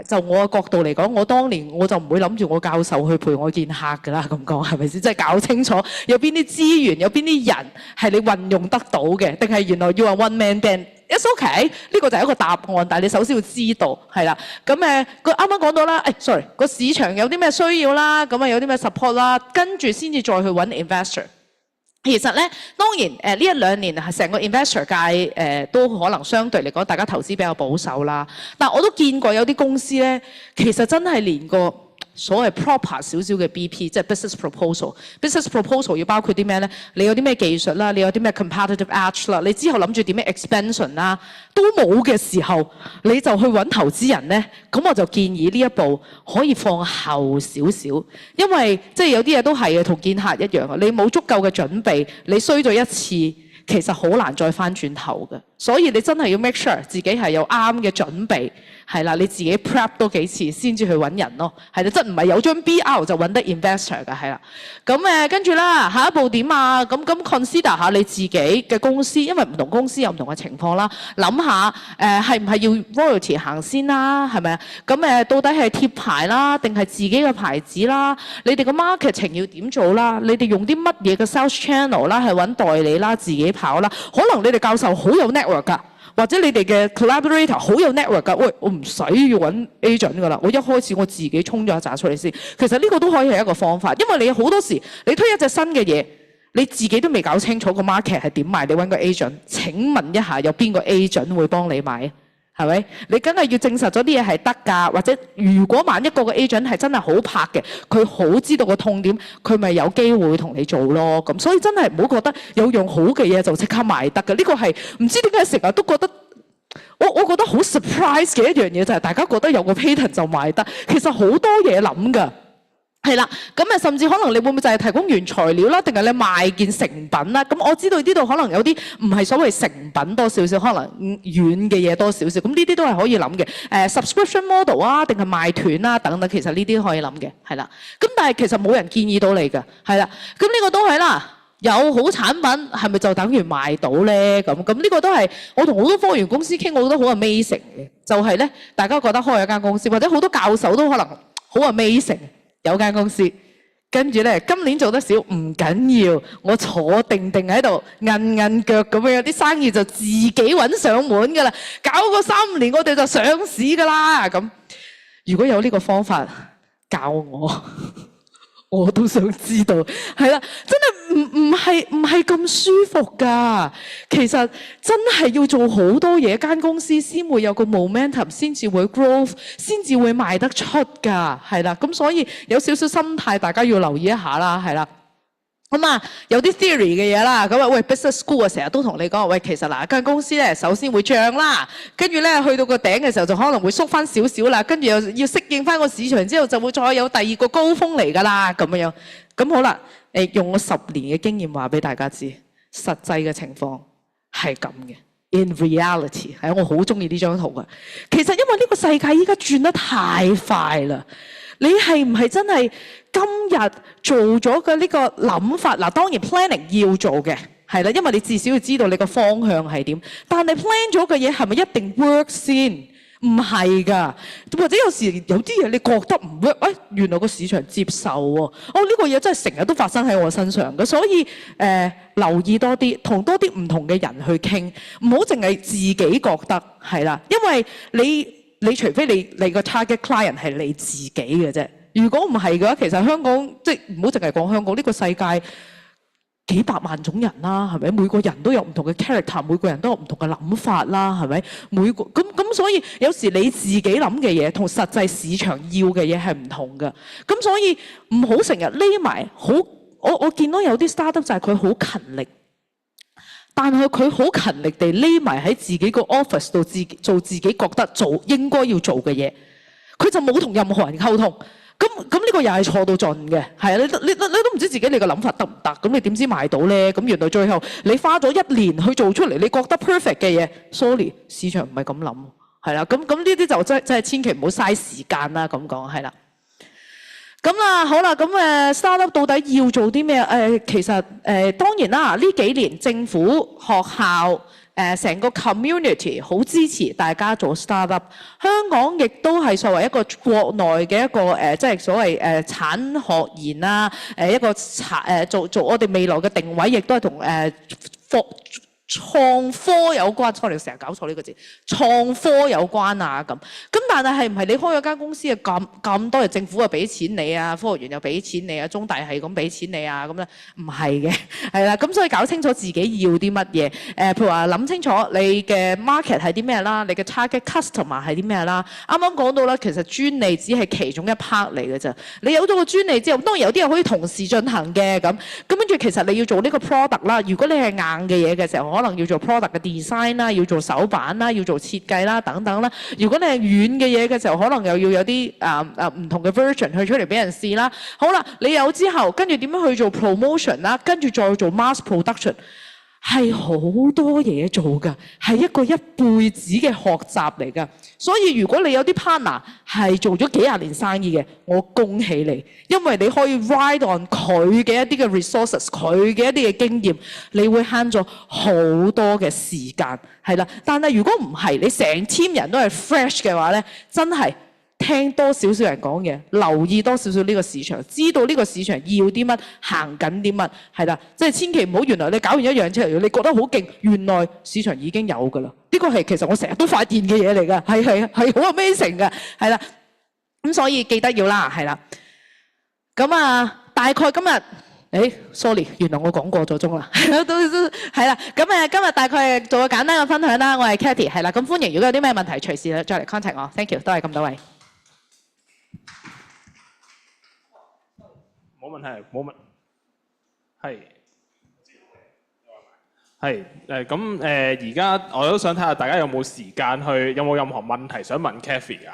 就我嘅角度嚟講，我當年我就唔會諗住我教授去陪我見客㗎啦，咁講係咪先？即係搞清楚有邊啲資源，有邊啲人係你運用得到嘅，定係原來要話 one man band。It's OK， 呢個就係一個答案，但係你首先要知道係啦。咁佢啱啱講到啦，sorry，個市場有啲咩需要啦，咁有啲咩 support 啦，跟住先至再去揾 investor。其實咧，當然呢一兩年係成個 investor 界都可能相對嚟講，大家投資比較保守啦。但我都見過有啲公司咧，其實真係連個所謂 proper 少少嘅 BP， 即係 business proposal。business proposal 要包括啲咩咧？你有啲咩技術啦，你有啲咩 competitive edge 啦，你之後諗住點樣 expansion 啦，都冇嘅時候，你就去揾投資人咧。咁我就建議呢一步可以放後少少，因為即係有啲嘢都係嘅，同見客一樣啊。你冇足夠嘅準備，你衰咗一次，其實好難再翻轉頭嘅。所以你真係要 make sure 自己係有啱嘅準備。係啦，你自己 prep 多幾次先至去揾人咯。係啦，即係唔係有張 BR 就揾得 investor 㗎，係啦。咁跟住啦，下一步點啊？咁 consider 下你自己嘅公司，因為唔同公司有唔同嘅情況啦。諗下係唔係要 royalty 行先啦？係咪啊？咁到底係貼牌啦，定係自己嘅牌子啦？你哋個 marketing 要點做啦？你哋用啲乜嘢嘅 sales channel 啦？係揾代理啦，自己跑啦？可能你哋教授好有 network 㗎。或者你哋嘅 collaborator 好有 network 㗎，喂，我唔使要揾 agent 㗎啦，我一開始我自己衝咗一紮出嚟先。其實呢個都可以係一個方法，因為你好多時你推一隻新嘅嘢，你自己都未搞清楚個 market 係點賣，你揾個 agent。請問一下，有邊個 agent 會幫你買？係咪？你梗係要證實咗啲嘢係得㗎，或者如果萬一個 agent 係真係好拍嘅，佢好知道個痛點，佢咪有機會同你做咯。咁所以真係唔好覺得有樣好嘅嘢就即刻賣得㗎。呢個係唔知點解成日都覺得，我覺得好 surprise 嘅一樣嘢就係大家覺得有個 patent 就賣得，其實好多嘢諗㗎。係啦，咁甚至可能你會唔會就係提供原材料啦，定係你賣件成品啦？咁我知道呢度可能有啲唔係所謂成品多少少，可能軟嘅嘢多少少。咁呢啲都係可以諗嘅。subscription model 啊，定係賣斷啊等等，其實呢啲可以諗嘅，係啦。咁但係其實冇人建議到你㗎，係啦。咁呢個都係啦。有好產品係咪就等於賣到咧？咁呢個都係我同好多科研公司傾，我覺得好 amazing 嘅。就係咧，大家覺得開一間公司，或者好多教授都可能好 amazing。有間公司，跟住咧今年做得少唔緊要，我坐定定喺度韌腳咁樣，啲生意就自己揾上門㗎啦。搞個3年，我哋就上市㗎啦。咁如果有呢個方法教我，我都想知道。係啦，真係唔係咁舒服㗎。其實真係要做好多嘢，間公司先會有個 momentum， 先至會 growth， 先至會賣得出㗎。係啦，咁所以有少少心態，大家要留意一下啦。係啦。咁有啲 theory 嘅嘢啦，咁喂 business school 啊，成日都同你講，喂，其實嗱間公司咧，首先會漲啦，跟住咧去到個頂嘅時候就可能會縮翻少少啦，跟住又要適應翻個市場之後，就會再有第二個高峰嚟㗎啦，咁樣。咁好啦，用我10年嘅經驗話俾大家知，實際嘅情況係咁嘅。In reality， 係我好中意呢張圖嘅。其實因為呢個世界依家轉得太快啦。你係唔係真係今日做咗嘅呢個諗法？嗱，當然 planning 要做嘅，係啦，因為你至少要知道你個方向係點。但係 plan 咗嘅嘢係咪一定 work 先？唔係㗎，或者有時有啲嘢你覺得唔 work，原來個市場接受喎。呢個嘢真係成日都發生喺我身上嘅，所以留意多啲，同多啲唔同嘅人去傾，唔好淨係自己覺得係啦，因為你除非你個 target client 係你自己嘅啫，如果唔係嘅話，其實香港即係唔好淨係講香港，呢個世界幾百萬種人啦，係咪？每個人都有唔同嘅 character， 每個人都有唔同嘅諗法啦，係咪？咁所以有時你自己諗嘅嘢同實際市場要嘅嘢係唔同嘅，咁所以唔好成日匿埋。我見到有啲 startup 就係佢好勤力。但係佢好勤力地匿埋喺自己個 office 度，做自己覺得應該要做嘅嘢，佢就冇同任何人溝通。咁呢個又係錯到盡嘅，係啊！你都唔知自己你個諗法得唔得？咁你點知賣到咧？咁原來最後你花咗1年去做出嚟，你覺得 perfect 嘅嘢 ，sorry， 市場唔係咁諗，係啦。咁呢啲就真係千祈唔好嘥時間啦。咁講係啦。咁啦，好啦，咁startup 到底要做啲咩？其實當然啦，呢幾年政府、學校成個 community 好支持大家做 startup。香港亦都係作為一個國內嘅一個即係所謂產學研啦，一個做我哋未來嘅定位，亦都係同創科有關，我哋成日搞錯呢個字，創科有關啊咁。咁但係唔係你開咗間公司啊咁多，政府又俾錢你啊，科學園又俾錢你啊，中大係咁俾錢你啊咁咧？唔係嘅，係啦。咁所以搞清楚自己要啲乜嘢。譬如話諗清楚你嘅 market 係啲咩啦，你嘅 target customer 係啲咩啦。啱啱講到啦，其實專利只係其中一 part 嚟嘅啫。你有咗個專利之後，當然有啲嘢可以同時進行嘅咁。咁跟住其實你要做呢個 product 啦。如果你係硬嘅嘢嘅時候，可能要做 product 嘅 design 啦，要做手板啦，要做設計啦等等啦。如果你係軟嘅嘢嘅時候，可能又要有啲唔同嘅 version 去出嚟俾人試啦。好啦，你有之後，跟住點樣去做 promotion 啦，跟住再做 mass production， 係好多嘢做㗎，係一個一輩子嘅學習嚟㗎。所以如果你有啲 partner 係做咗幾廿年生意嘅，我恭喜你，因為你可以 ride on 佢嘅一啲嘅 resources， 佢嘅一啲嘅經驗，你會慳咗好多嘅時間，係啦。但係如果唔係，你成 team 人都係 fresh 嘅話咧，真係聽多少少人講嘢，留意多少少呢個市場，知道呢個市場要啲乜，行緊啲乜，係啦，即係千祈唔好原來你搞完一樣出嚟，你覺得好勁，原來市場已經有㗎啦。呢個係其實我成日都發現嘅嘢嚟㗎，係好 amazing 㗎，係啦。咁所以記得要啦，係啦。咁大概今日，sorry， 原來我講過咗鐘啦，都係啦。咁今日大概做個簡單嘅分享啦。我係 Cathy， 係啦。咁歡迎，如果有啲咩問題，隨時再嚟 contact 我。Thank you， 多謝咁多位。冇問題，冇問題，係咁而家我都想睇下大家有冇時間去，有冇任何問題想問 Cathy 㗎？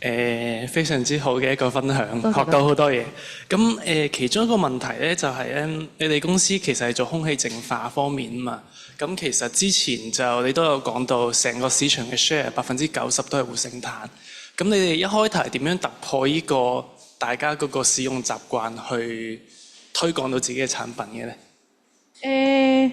係非常之好嘅一個分享，學到好多嘢。咁其中一個問題咧就係咧，你哋公司其實係做空氣淨化方面啊嘛。咁其實之前就你都有講到，成個市場嘅 share 90%都係活性炭。咁你哋一開頭係點樣突破呢個大家嗰個使用習慣，去推廣到自己嘅產品嘅咧？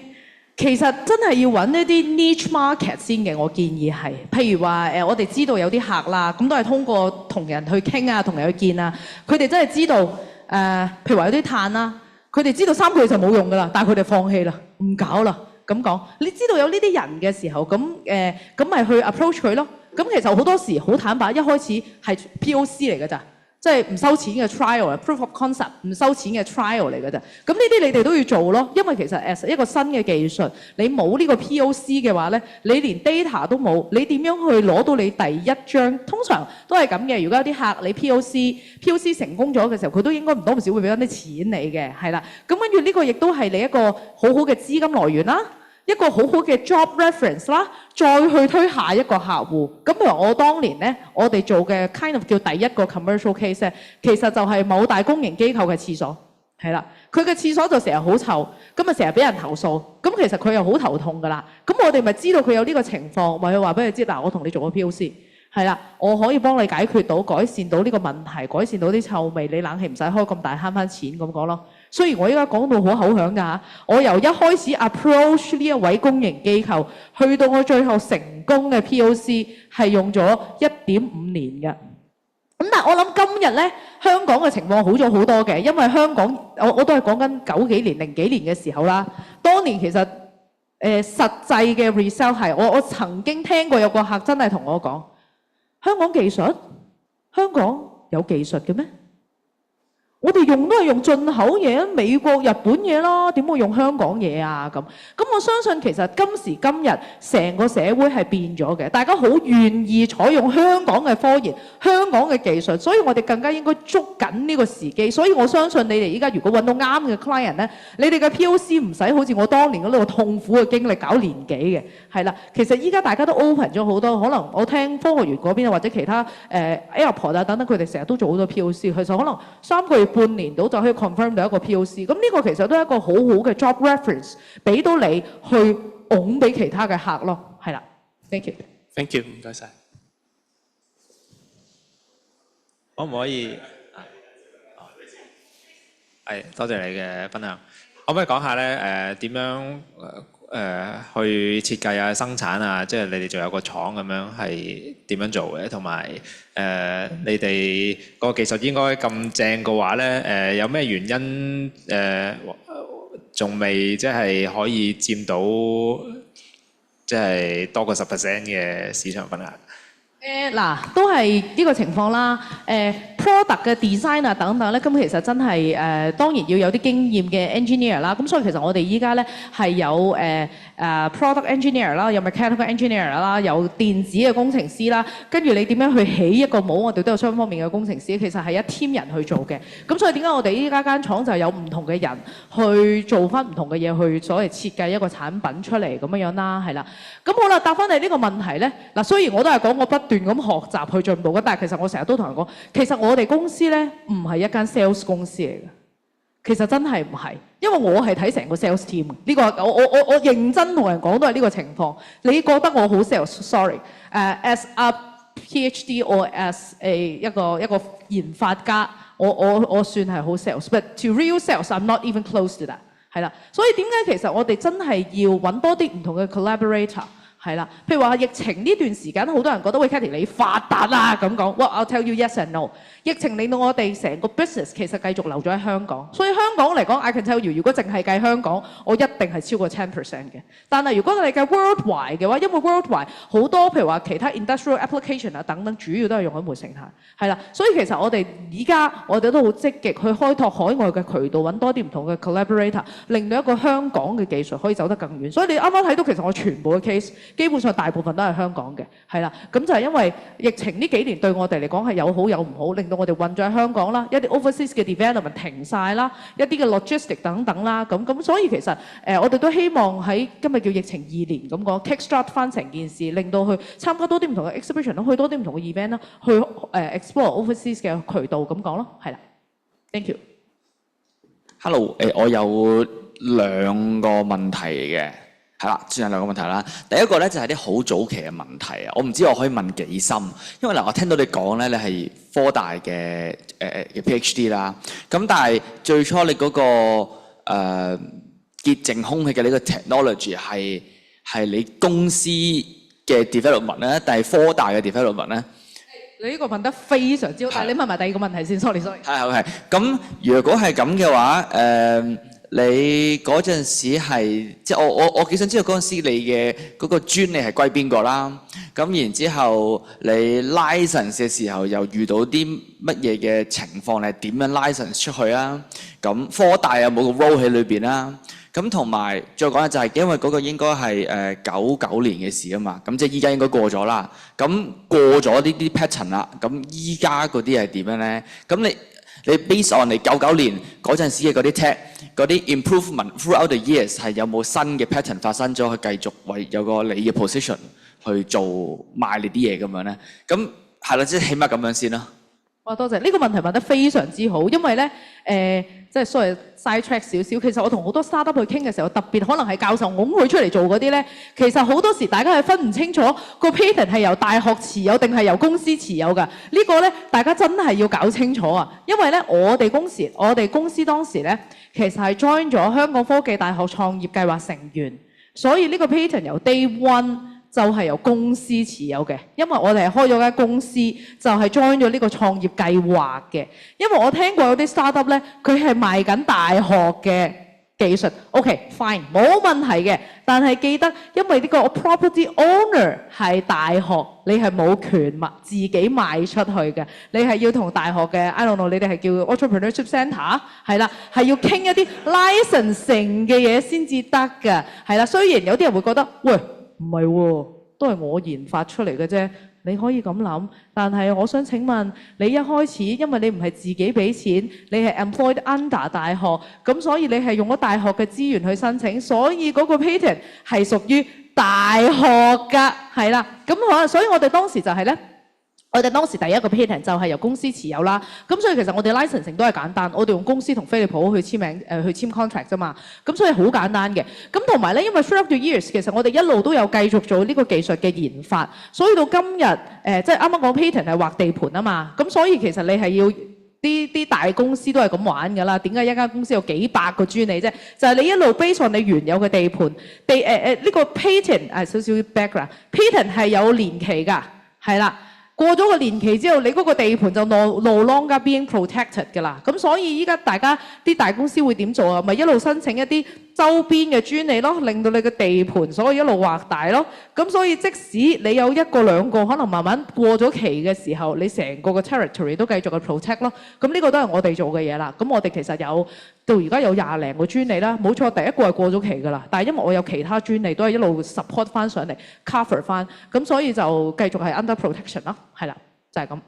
其實真係要揾一啲 niche market 先嘅，我建議係，譬如話我哋知道有啲客啦，咁都係通過同人去傾啊，同人去見啊，佢哋真係知道譬如話有啲碳啦，佢哋知道3個月就冇用㗎啦，但係佢哋放棄啦，唔搞啦，咁講。你知道有呢啲人嘅時候，咁咪去 approach 佢咯。咁其實好多時好坦白，一開始係 POC 嚟㗎咋。即係唔收錢嘅 trial，proof of concept 唔收錢嘅 trial 嚟㗎咋。咁呢啲你哋都要做咯，因為其實 as 一個新嘅技術，你冇呢個 POC 嘅話咧，你連 data 都冇，你點樣去攞到你第一張？通常都係咁嘅。如果有啲客你 POC 成功咗嘅時候，佢都應該唔多唔少會俾翻啲錢你嘅，係啦。咁跟住呢個亦都係你一個好好嘅資金來源啦。一個好好嘅 job reference 啦，再去推下一個客戶。咁譬如我當年咧，我哋做嘅 kind of 叫第一個 commercial case 咧，其實就係某大公營機構嘅廁所，係啦，佢嘅廁所就成日好臭，咁啊成日俾人投訴，咁其實佢又好頭痛㗎啦。咁我哋咪知道佢有呢個情況，咪去話俾佢知嗱，我同你做個 POC， 係啦，我可以幫你解決到、改善到呢個問題，改善到啲臭味，你冷氣唔使開咁大，慳翻錢咁講咯。雖然我依家講到好口響㗎，我由一開始 approach 呢一位公營機構，去到我最後成功嘅 POC 係用咗1.5年嘅。咁但係我諗今日咧，香港嘅情況好咗好多嘅，因為香港我都係講緊90幾年、0幾年嘅時候啦。當年其實實際嘅 result 係我曾經聽過有個客真係同我講：香港技術，香港有技術嘅咩？我哋用都係用進口嘢，美國、日本嘢啦，點會用香港嘢啊？咁我相信其實今時今日成個社會係變咗嘅，大家好願意採用香港嘅科研、香港嘅技術，所以我哋更加應該捉緊呢個時機。所以我相信你哋依家如果揾到啱嘅 client 咧，你哋嘅 POC 唔使好似我當年嗰個痛苦嘅經歷搞年幾嘅，係啦。其實依家大家都 open 咗好多，可能我聽科學園嗰邊或者其他Airport 啊等等，佢哋成日都做好多 POC， 其實可能3個月半年到就可以 confirm 到一個 POC， 咁呢個其實都係一個好好嘅 job reference， 俾到你去拱俾其他嘅客咯，係啦。Thank you。Thank you，唔該晒。可唔可以？係，多謝你嘅分享。可唔可以講下咧？點樣去設計啊、生產啊？即係你哋仲有個廠咁樣係點樣做嘅？同埋你哋個技術應該咁正嘅話咧，有咩原因仲未即係可以佔到即係多過10% 嘅市場份額？嗱，都係呢個情況啦。product 嘅 design 啊等等咧，咁其實真係當然要有啲經驗嘅 engineer 啦。咁所以其實我哋依家咧係有product engineer 啦，有 mechanical engineer 啦，有電子嘅工程師啦。跟住你點樣去起一個模，我哋都有雙方面嘅工程師。其實係一 team 人去做嘅。咁所以點解我哋依家間廠就有唔同嘅人去做翻唔同嘅嘢，去所謂設計一個產品出嚟咁樣啦，係啦。咁好啦，答翻你呢個問題咧。嗱，雖然我都係講我不斷咁學習去進步嘅，但係其實我成日都同人講，其實我哋公司咧唔係一間 sales 公司嚟嘅，其實真係唔係，因為我係睇成個 sales team 嘅。呢個我認真同人講都係呢個情況。你覺得我好 sales？Sorry，as a PhD or as 一個研發家，我算係好 sales，but to real sales，I'm not even close to that。係啦，所以點解其實我哋真係要揾多啲唔同嘅 collaborator？係啦，譬如話疫情呢段時間，好多人覺得喂 Katie 你發達啦咁講。Well, I'll tell you yes and no。疫情令到我哋成個 business 其實繼續留咗喺香港，所以香港嚟講 ，I can tell you， 如果淨係計香港，我一定係超過10% 嘅。但係如果你計 worldwide 嘅話，因為 worldwide 好多譬如話其他 industrial application 啊等等，主要都係用緊活性炭，係啦。所以其實我哋而家我哋都好積極去開拓海外嘅渠道，揾多啲唔同嘅 collaborator， 令到一個香港嘅技術可以走得更遠。所以你啱啱睇到其實我全部嘅 case。基本上大部分都係香港嘅，係啦，咁就係因為疫情呢幾年對我哋嚟講係有好有唔好，令到我哋困咗喺香港啦，一啲 overseas 嘅 development 停晒啦，一啲嘅 logistic 等等啦，咁所以其實我哋都希望喺今日叫疫情2年咁講 kickstart 翻成件事，令到去參加多啲唔同嘅 exhibition 啦，去多啲唔同嘅 event 啦，去explore overseas 嘅渠道咁講咯，係啦 ，thank you。Hello，我有2個問題嘅。係啦，算係2個問題啦。第一個咧就係啲好早期嘅問題啊，我唔知我可以問幾深，因為嗱我聽到你講咧，你係科大嘅PhD 啦。咁但係最初你嗰個潔淨空氣嘅呢個 technology 係你公司嘅 development 咧，定係科大嘅 development 咧？你呢個問得非常之好，但係你問埋第二個問題先，sorry。係。咁如果係咁嘅話，你嗰陣時係即係我幾想知道嗰陣時你嘅嗰個專利係歸邊個啦？咁然之後你 license 嘅時候又遇到啲乜嘢嘅情況？你係點樣 license 出去啊？咁科大有冇個 role 喺裏邊啦？咁同埋再講就係因為嗰個應該係99年嘅事啊嘛，咁即係依家應該過咗啦。咁過咗呢啲 pattern 啦，咁依家嗰啲係點樣咧？咁你 base on 你99年嗰陣時嘅嗰啲 tech 嗰啲 improvement throughout the years 係有冇新嘅 pattern 發生咗，去繼續為有個你嘅 position 去做賣你啲嘢咁樣咧？咁係啦，即係起碼咁樣先啦。哇，多謝呢個問題問得非常之好，因為咧即係所謂 side track 少少。其實我同好多 startup 去傾嘅時候，特別可能係教授拱佢出嚟做嗰啲咧，其實好多時大家係分唔清楚個 patent 係由大學持有定係由公司持有㗎。呢個咧大家真係要搞清楚啊！因為咧我哋公司當時咧其實係 join 咗香港科技大學創業計劃成員，所以呢個 patent 由 day one 就係由公司持有嘅，因為我哋係開咗間公司，就係 join 咗呢個創業計劃嘅。因為我聽過有啲 startup 咧，佢係賣緊大學嘅技術 ，OK fine 冇問題嘅。但係記得，因為呢個 property owner 係大學，你係冇權自己賣出去嘅，你係要同大學嘅 I don't know， 你哋係叫 entrepreneurship centre 係啦，係要傾一啲 licensing 嘅嘢先至得㗎，係啦。雖然有啲人會覺得，喂，唔係喎，都係我研發出嚟嘅啫。你可以咁諗，但係我想請問你一開始，因為你唔係自己俾錢，你係 employed under 大學，咁所以你係用咗大學嘅資源去申請，所以嗰個 patent 係屬於大學㗎，係啦。咁所以我哋當時就係咧，我哋當時第一個 patent 就係由公司持有啦，咁所以其實我哋 licensing 都係簡單，我哋用公司同飛利浦去簽名去簽 contract 啫嘛，咁所以好簡單嘅。咁同埋咧，因為 throughout the years 其實我哋一路都有繼續做呢個技術嘅研發，所以到今日即係啱啱講 patent 係劃地盤啊嘛，咁所以其實你係要啲大公司都係咁玩㗎啦。點解一間公司有幾百個專利啫？就係你一路 base on 你原有嘅地盤，呢個 patent 少少 background，patent 係有年期㗎，係啦。過咗個年期之後，你嗰個地盤就 no longer being protected 㗎啦。咁所以依家大家啲大公司會點做啊？咪一路申請一啲周邊嘅專利咯，令到你嘅地盤所以一路劃大咯。咁所以即使你有一個兩個，可能慢慢過咗期嘅時候，你成個嘅 territory 都繼續去 protect 咯。咁呢個都係我哋做嘅嘢啦。咁我哋其實到而家有20零個專利啦，冇錯，第一個係過咗期㗎啦。但係因為我有其他專利都係一路 support 翻上嚟 cover 翻，咁所以就繼續係 under protection 咯。係啦，就係咁。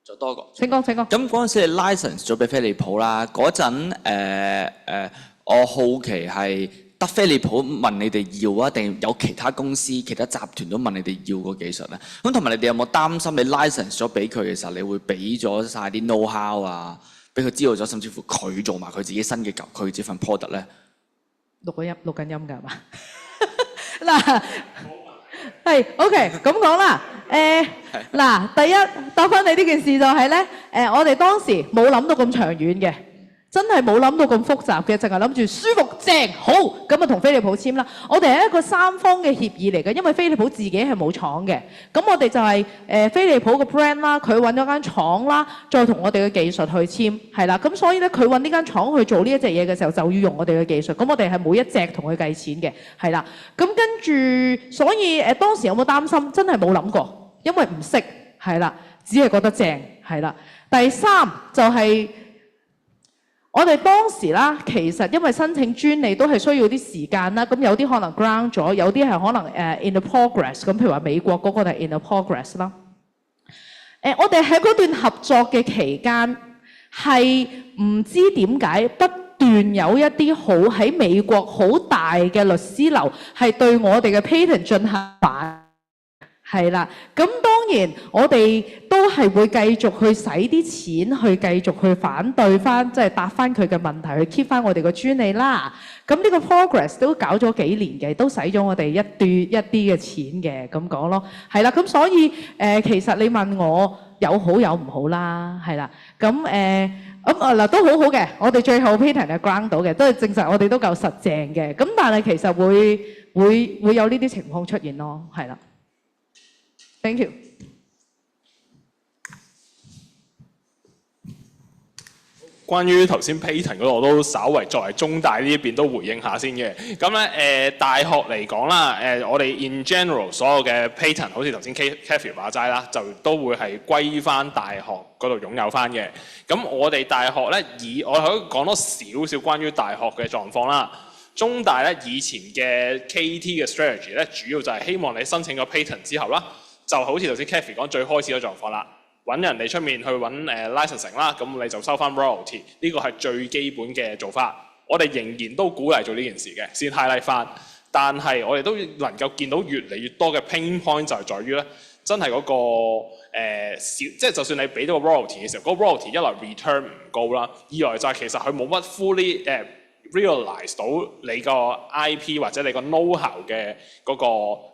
再多個。請講。咁嗰陣時你 license 咗俾飛利浦啦，嗰陣我好奇係得飛利浦問你哋要啊，定有其他公司、其他集團都問你哋要個技術咧？咁同埋你哋有冇擔心你 license 咗俾佢嘅時候，你會俾咗晒啲 know how 啊，俾佢知道咗，甚至乎佢做埋佢自己新嘅佢自己份 product 咧？錄緊音㗎係嘛？嗱，係 OK， 咁講啦。嗱，第一答翻你呢件事就係咧，我哋當時冇諗到咁長遠嘅。真係冇諗到咁複雜嘅，淨係諗住舒服正好咁啊，同飛利浦簽啦。我哋係一個三方嘅協議嚟嘅，因為飛利浦自己係冇廠嘅。咁我哋就係飛利浦個 brand 啦，佢揾咗間廠啦，再同我哋嘅技術去簽，係啦。咁所以咧，佢揾呢間廠去做呢一隻嘢嘅時候，就要用我哋嘅技術。咁我哋係每一隻同佢計錢嘅，係啦。咁跟住，所以當時有冇擔心？真係冇諗過，因為唔識，係啦，只係覺得正，係啦。第三就係。我哋當時啦，其實因為申請專利都係需要啲時間啦，咁有啲可能 ground 咗，有啲係可能in the progress， 咁譬如話美國嗰個就係 in the progress 啦。我哋喺嗰段合作嘅期間係唔知點解不斷有一啲好喺美國好大嘅律師樓係對我哋嘅 patent 進行反。係啦，咁當然我哋都係會繼續去使啲錢去繼續去反對翻，即係答翻佢嘅問題，去 keep 翻我哋個專利啦。咁呢個 progress 都搞咗幾年嘅，都使咗我哋一啲嘅錢嘅，咁講咯。係啦，咁所以其實你問我有好有唔好啦，係啦。咁嗱都好好嘅，我哋最後 patent 係 ground 到嘅，都係證實我哋都夠實正嘅。咁但係其實會有呢啲情況出現咯，係啦。Thank you。關於頭先 patent 嗰度，我都稍為作為中大呢一邊都回應下先嘅。咁咧大學嚟講啦，我哋 in general 所有嘅 patent， 好似頭先 Kathy 話齋啦，就都會係歸翻大學嗰度擁有翻嘅。咁我哋大學咧，我可以講多少少關於大學嘅狀況啦。中大咧以前嘅 KT 嘅 strategy 咧，主要就係希望你申請咗 patent 之後啦。就好似頭先 Kathy 講最開始嘅狀況啦，揾人哋出面去揾licensing 啦，咁你就收翻 royalty， 呢個係最基本嘅做法。我哋仍然都鼓勵做呢件事嘅，先 highlight 翻。但係我哋都能夠見到越嚟越多嘅 pain point 就係在於咧，真係嗰個即係就算你俾到個 royalty 嘅時候，嗰個 royalty 一來 return 唔高啦，二來就係其實佢冇乜 fully realize 到你個 IP 或者你個 know-how 嘅嗰個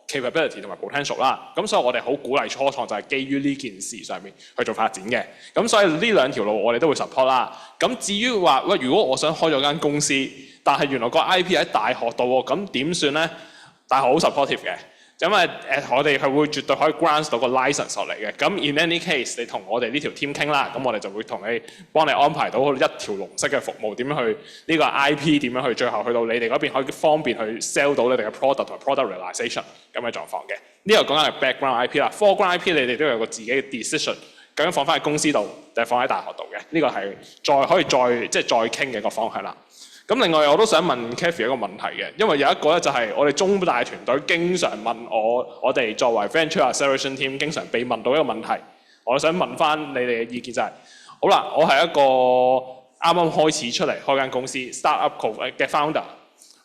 capability 同埋 potential 啦。咁所以我哋好鼓勵初創就係基於呢件事上面去做發展嘅。咁所以呢兩條路我哋都會 support 啦。咁至於話喂，如果我想開咗間公司，但係原來個 IP 喺大學度喎，咁點算咧？大學好 supportive 嘅。因為我哋係會絕對可以 grant 到個 license 落嚟嘅。咁 in any case， 你同我哋呢條 team 傾啦，咁我哋就會幫你安排到一條龍式嘅服務，點樣去呢個 IP 點樣去最後去到你哋嗰邊可以方便去 sell 到你哋嘅 product 同埋 product realization 咁嘅狀況嘅。呢個講緊係 background IP 啦 ，foreground IP 你哋都有個自己嘅 decision， 究竟放翻喺公司度定係放喺大學度嘅？呢個係可以再傾嘅一個方向啦。咁另外我都想問 Kathy 一個問題嘅，因為有一個咧就係我哋中大團隊經常問我哋作為 Venture Acceleration Team 經常被問到一個問題，我想問翻你哋嘅意見就係，好啦，我係一個啱啱開始出嚟開間公司 startup 嘅 founder，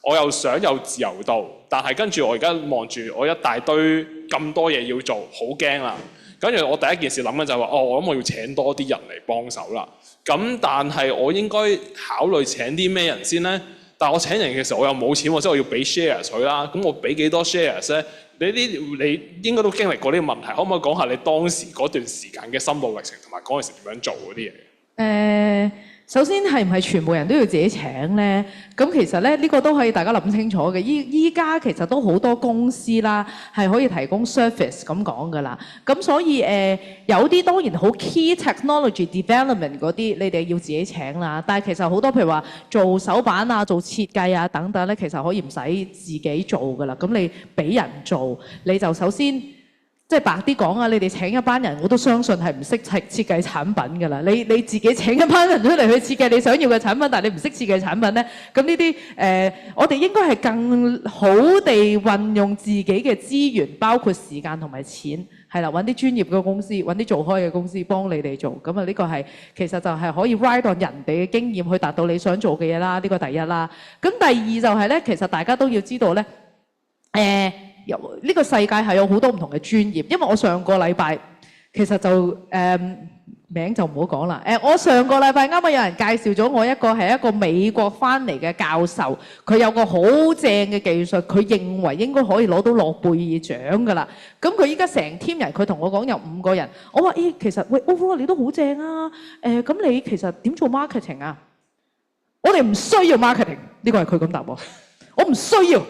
我又想有自由度，但係跟住我而家望住我一大堆咁多嘢要做，好驚啦。咁跟住我第一件事諗嘅就係話，我諗我要請多啲人嚟幫手啦。咁但係我應該考慮請啲咩人先咧？但係我請人嘅時候我又冇錢喎，即係我要俾 shares 佢啦。咁我俾幾多 shares 咧？你應該都經歷過呢個問題，可唔可以講下你當時嗰段時間嘅心路歷程同埋嗰陣時點樣做嗰啲嘢？首先係唔係全部人都要自己請呢？咁其實咧呢個都可以大家諗清楚嘅。依家其實都好多公司啦，係可以提供 service 咁講㗎啦。咁所以有啲當然好 key technology development 嗰啲，你哋要自己請啦。但係其實好多譬如話做手板啊、做設計啊等等咧，其實可以唔使自己做㗎啦。咁你俾人做，你就首先。即係白啲講啊！你哋請一班人，我都相信係唔識設計產品㗎啦。你自己請一班人出嚟去設計你想要嘅產品，但係你唔識設計產品咧，咁呢啲我哋應該係更好地運用自己嘅資源，包括時間同埋錢，係啦，揾啲專業嘅公司，揾啲做開嘅公司幫你哋做。咁啊，呢個係其實就係可以 ride on 人哋嘅經驗去達到你想做嘅嘢啦。呢個第一啦。咁第二就係咧，其實大家都要知道咧，呢個世界係有好多唔同嘅專業，因為我上個禮拜其實就名就唔好講啦。我上個禮拜啱啱有人介紹咗我係一個美國翻嚟嘅教授，佢有個好正嘅技術，佢認為應該可以攞到諾貝爾獎㗎啦。咁佢依家成 team 人，佢同我講有5個人。我話其實喂，Overall 你都好正啊。咁你其實點做 marketing 啊？我哋唔需要 marketing， 呢個係佢咁答我。我唔需要。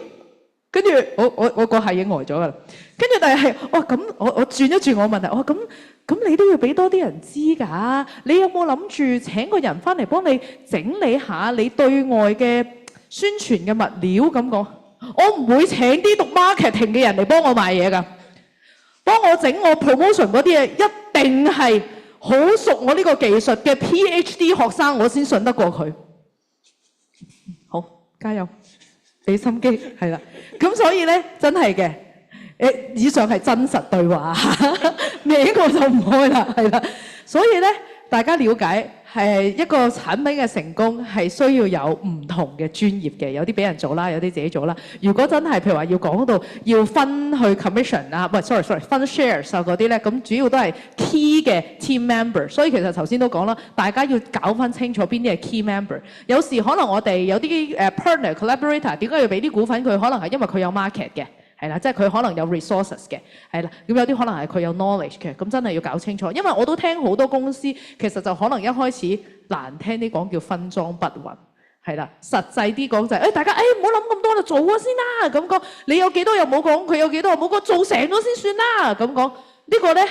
跟住我個係已經呆咗㗎啦。跟住但係咁我轉一轉我問題，我話咁你都要俾多啲人知㗎。你有冇諗住請個人翻嚟幫你整理下你對外嘅宣傳嘅物料咁講？我唔會請啲讀 marketing 嘅人嚟幫我賣嘢㗎。幫我整我 promotion 嗰啲嘢，一定係好熟我呢個技術嘅 PhD 學生，我先信得過佢。好，加油！俾心機係啦，咁所以咧真係嘅，以上係真實對話，名我就唔開啦，係啦，所以咧大家了解係一個產品嘅成功係需要有唔同嘅專業嘅，有啲俾人做啦，有啲自己做啦。如果真係譬如話要講到要分去 commission 啊，唔係 sorry 分 shares 啊嗰啲咧，咁主要都係 key 嘅 team member。所以其實頭先都講啦，大家要搞翻清楚邊啲係 key member。有時可能我哋有啲partner collaborator 點解要俾啲股份佢？可能係因為佢有 market 嘅。係啦，即係佢可能有 resources 嘅，係啦，咁有啲可能係佢有 knowledge 嘅，咁真係要搞清楚。因為我都聽好多公司，其實就可能一開始難聽啲講叫分贓不勻，係啦，實際啲講就係大家唔好諗咁多啦，做咗先啦，咁講你有幾多又冇講，佢有幾多又冇講，做成咗先算啦，咁講呢個咧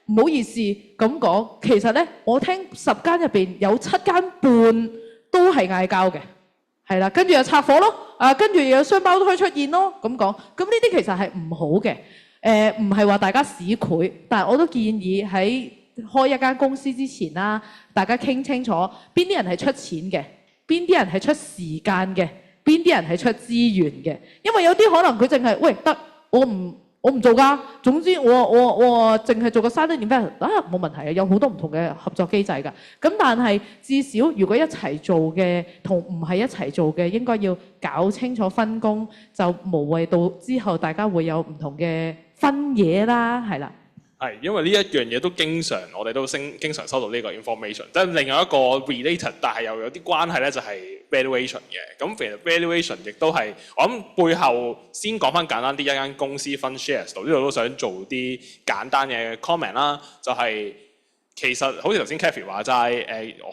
唔好意思咁講，其實咧我聽10間入邊有7間半都係嗌交嘅。係啦，跟住又拆夥咯，跟住又有雙胞胎出現咯，咁講，咁呢啲其實係唔好嘅，唔係話大家市儈，但係我都建議喺開一間公司之前啦，大家傾清楚邊啲人係出錢嘅，邊啲人係出時間嘅，邊啲人係出資源嘅，因為有啲可能佢淨係喂得我唔做㗎，總之我淨係做個 silent investor 冇問題嘅，有好多唔同嘅合作機制㗎。咁但係至少如果一齊做嘅同唔係一齊做嘅，應該要搞清楚分工，就無謂到之後大家會有唔同嘅分嘢啦，係啦。係，因為呢一樣嘢都我哋都經常收到呢個 information。即係另外一個 related， 但係又有啲關係咧，就係 valuation 嘅。咁其實 valuation 亦都係我諗背後先講翻簡單啲，一間公司分 shares 度，呢度都想做啲簡單嘅 comment 啦，就係、其實好似頭先 Kathy 話齋，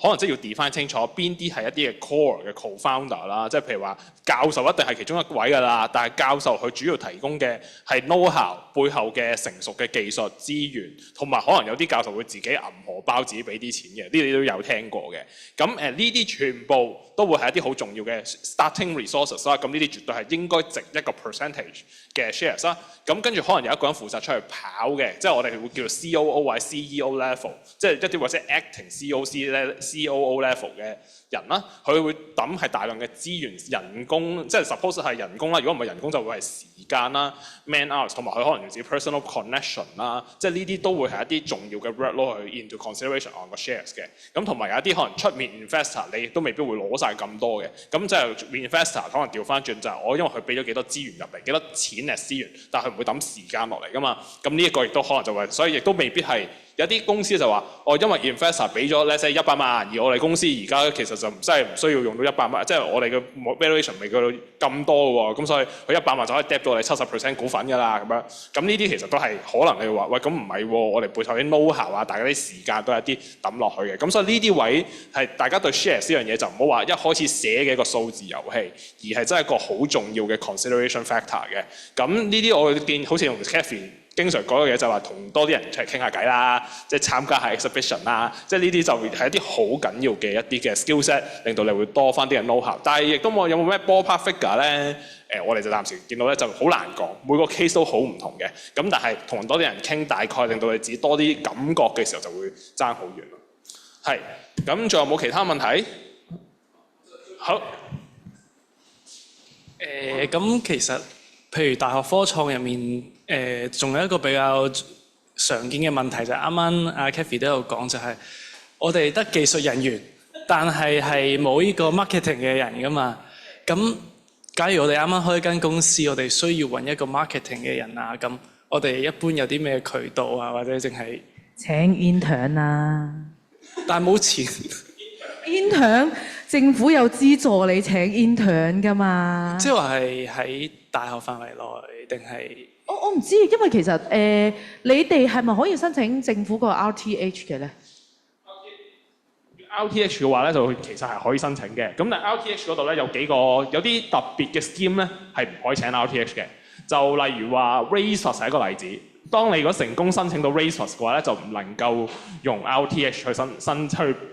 可能即係要 define 清楚邊啲係一啲嘅 core 嘅 co-founder 啦，即係譬如話教授一定係其中一位㗎啦，但係教授佢主要提供嘅係 know-how 背後嘅成熟嘅技術資源，同埋可能有啲教授會自己揞荷包自己俾啲錢嘅，呢啲都有聽過嘅。咁呢啲全部都會係一啲好重要嘅 starting resources 啦。咁呢啲絕對係應該值一個 percentage 嘅 shares 啦。咁跟住可能有一個人負責出去跑嘅，即係我哋會叫做 COO 或者 CEO level。即係一啲或者 acting COO level 嘅人啦，佢會抌係大量嘅資源、人工，即係 suppose 係人工啦。如果唔係人工，就會係時間啦、man hours， 同埋佢可能用自己 personal connection 啦，即係呢啲都會係一啲重要嘅 workload 去 into consideration on 個 shares 嘅。咁同埋有一啲可能出面 investor 你亦都未必會攞晒咁多嘅。咁即係 investor 可能調翻轉就係我因為佢俾咗幾多資源入嚟，幾多錢嘅資源，但係佢唔會抌時間落嚟噶嘛。咁呢一個亦都可能就會，所以亦都未必係。有啲公司就話，因為 investor 俾咗 let's say 100萬，而我哋公司而家其實就真係唔需要用到100萬，即係我哋嘅 valuation 未到咁多喎，咁所以佢100萬就可以 drop 到我哋70% 股份㗎啦，咁樣。咁呢啲其實都係可能你話，喂，咁唔係喎，我哋背後啲 know-how 啊，大家啲時間都係一啲抌落去嘅。咁所以呢啲位係大家對 shares 呢樣嘢就唔好話一開始寫嘅一個數字遊戲，而係真係一個好重要嘅 consideration factor 嘅。咁呢啲我見好似用 Kathy。經常講嘅嘢就話同多啲人出嚟傾下偈啦，即係參加下 exhibition 啦，即係呢啲就係一啲好緊要嘅一啲嘅 skill set，令到你會多翻啲人 know-how。但係亦都有冇咩 ballpark figure 咧？我哋就暫時見到咧就好難講，每個 case 都好唔同嘅。咁但係同多啲人傾，大概令到你自己多啲感覺嘅時候就會爭好遠咯。係，咁仲有冇其他問題？好。咁其實譬如大學科創入面。仲有一個比較常見嘅問題就係啱啱阿 Kathy 都有講，就係我哋得技術人員，但係冇呢個 marketing 嘅人噶嘛。咁假如我哋啱啱開間公司，我哋需要揾一個 marketing 嘅人啊，咁我哋一般有啲咩渠道啊，或者淨係請 intern 啊？但係冇錢。intern 政府有資助你請 intern 噶嘛？即係話係喺大學範圍內定係？我唔知，因為其實你哋係咪可以申請政府個 RTH 嘅咧 ？RTH 嘅話咧，就其實係可以申請嘅。咁但係 RTH 嗰度咧有啲特別嘅 scheme 咧係唔可以請 RTH 嘅。就例如話 Raceus 係一個例子。當你如果成功申請到 Raceus 嘅話咧，就唔能夠用 RTH 去去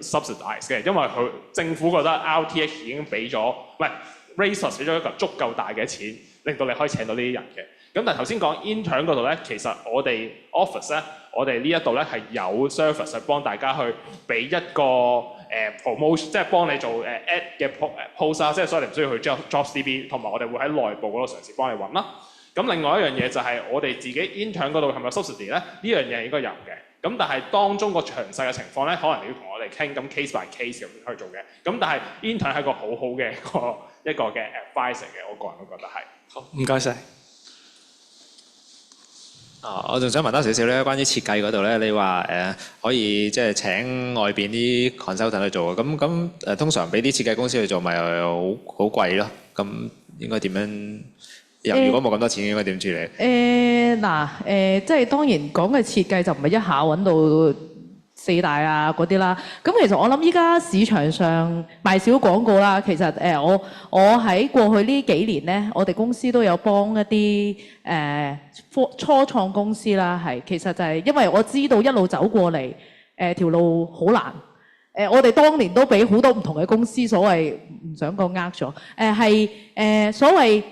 subsidize 嘅，因為佢政府覺得 RTH 已經俾咗，唔係 Raceus 俾咗一個足夠大嘅錢，令到你可以請到呢啲人嘅。咁但係頭先講 intern 嗰度咧，其實我哋 office 咧，我哋呢一度咧係有 service 係幫大家去俾一個promotion， 即係幫你做ad 嘅 post 啊，即係所以你唔需要去 JobsDB， 同埋我哋會喺內部嗰度嘗試幫你揾啦。咁另外一樣嘢就係我哋自己 intern 嗰度係咪有 subsidy 咧？呢樣嘢應該有嘅。咁但係當中個詳細嘅情況咧，可能你要同我哋傾，咁 case by case 咁去做嘅。咁但係 intern 係一個好好嘅一個嘅 advice 嘅，我個人都覺得係。好，唔該晒。我仲想問多少少咧，關於設計嗰度咧，你話可以即係請外邊啲 consultant 去做，咁通常俾啲設計公司去做，咪好貴咯？咁應該點樣？如果冇咁多錢，應該點處理？即係當然講嘅設計就唔係一下揾到4大啊嗰啲啦。咁其實我諗依家市場上賣少廣告啦。其實我喺過去呢幾年咧，我哋公司都有幫一啲初創公司啦。係其實就係因為我知道一路走過嚟條路好難。我哋當年都俾好多唔同嘅公司所謂唔想講咗，所謂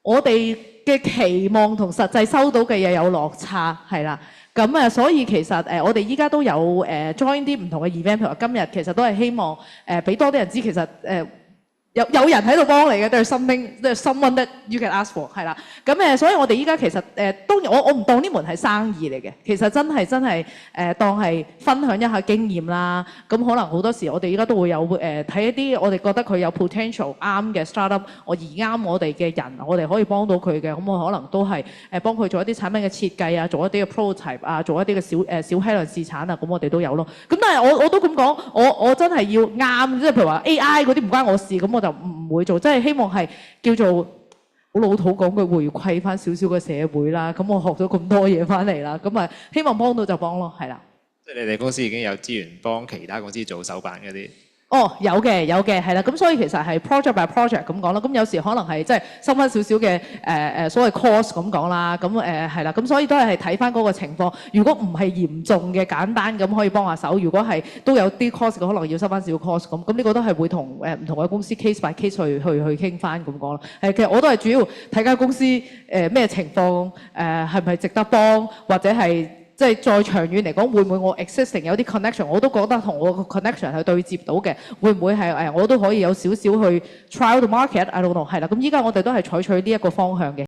我哋嘅期望同實際收到嘅嘢有落差，係啦。咁所以其實我哋依家都有join 啲唔同嘅 event，譬如話今日其實都係希望俾多啲人知，其實有人喺度幫你嘅，there's someone that you can ask for， 係啦。咁所以我哋依家其實當然我唔當呢門係生意嚟嘅，其實真係當係分享一下經驗啦。咁可能好多時我哋依家都會有睇一啲我哋覺得佢有 potential 啱嘅 startup， 我啱我哋嘅人，我哋可以幫到佢嘅，咁我可能都係幫佢做一啲產品嘅設計啊，做一啲嘅 prototype 啊，做一啲嘅小批量試產啊，咁我哋都有咯。咁但係我都咁講，我真係要啱，即係譬如話 AI 嗰啲唔關我事，咁我就唔會做，即係希望係叫做好老土講句回饋翻少少嘅社會啦。咁我學咗咁多嘢翻嚟啦，咁希望幫到就幫咯，係啦。即係你哋公司已經有資源幫其他公司做手辦嗰啲？有嘅，係啦。咁所以其實係 project by project 咁講啦。咁有時可能係即係收翻少少嘅所謂 cost 咁講啦。咁係啦。咁所以都係睇翻嗰個情況。如果唔係嚴重嘅簡單咁可以幫下手。如果係都有啲 cost 嘅，可能要收翻少少 cost 咁。咁呢個都係會同唔同嘅公司 case by case 去傾翻咁講啦。其實我都係主要睇間公司咩情況，係咪值得幫，或者係即係再長遠嚟講，會唔會我 existing 有啲 connection，我都覺得同我個 connection 係對接到嘅，會唔會係我都可以有少少去 trial the market？I don't know，係啦，咁依家我哋都係採取呢一個方向嘅。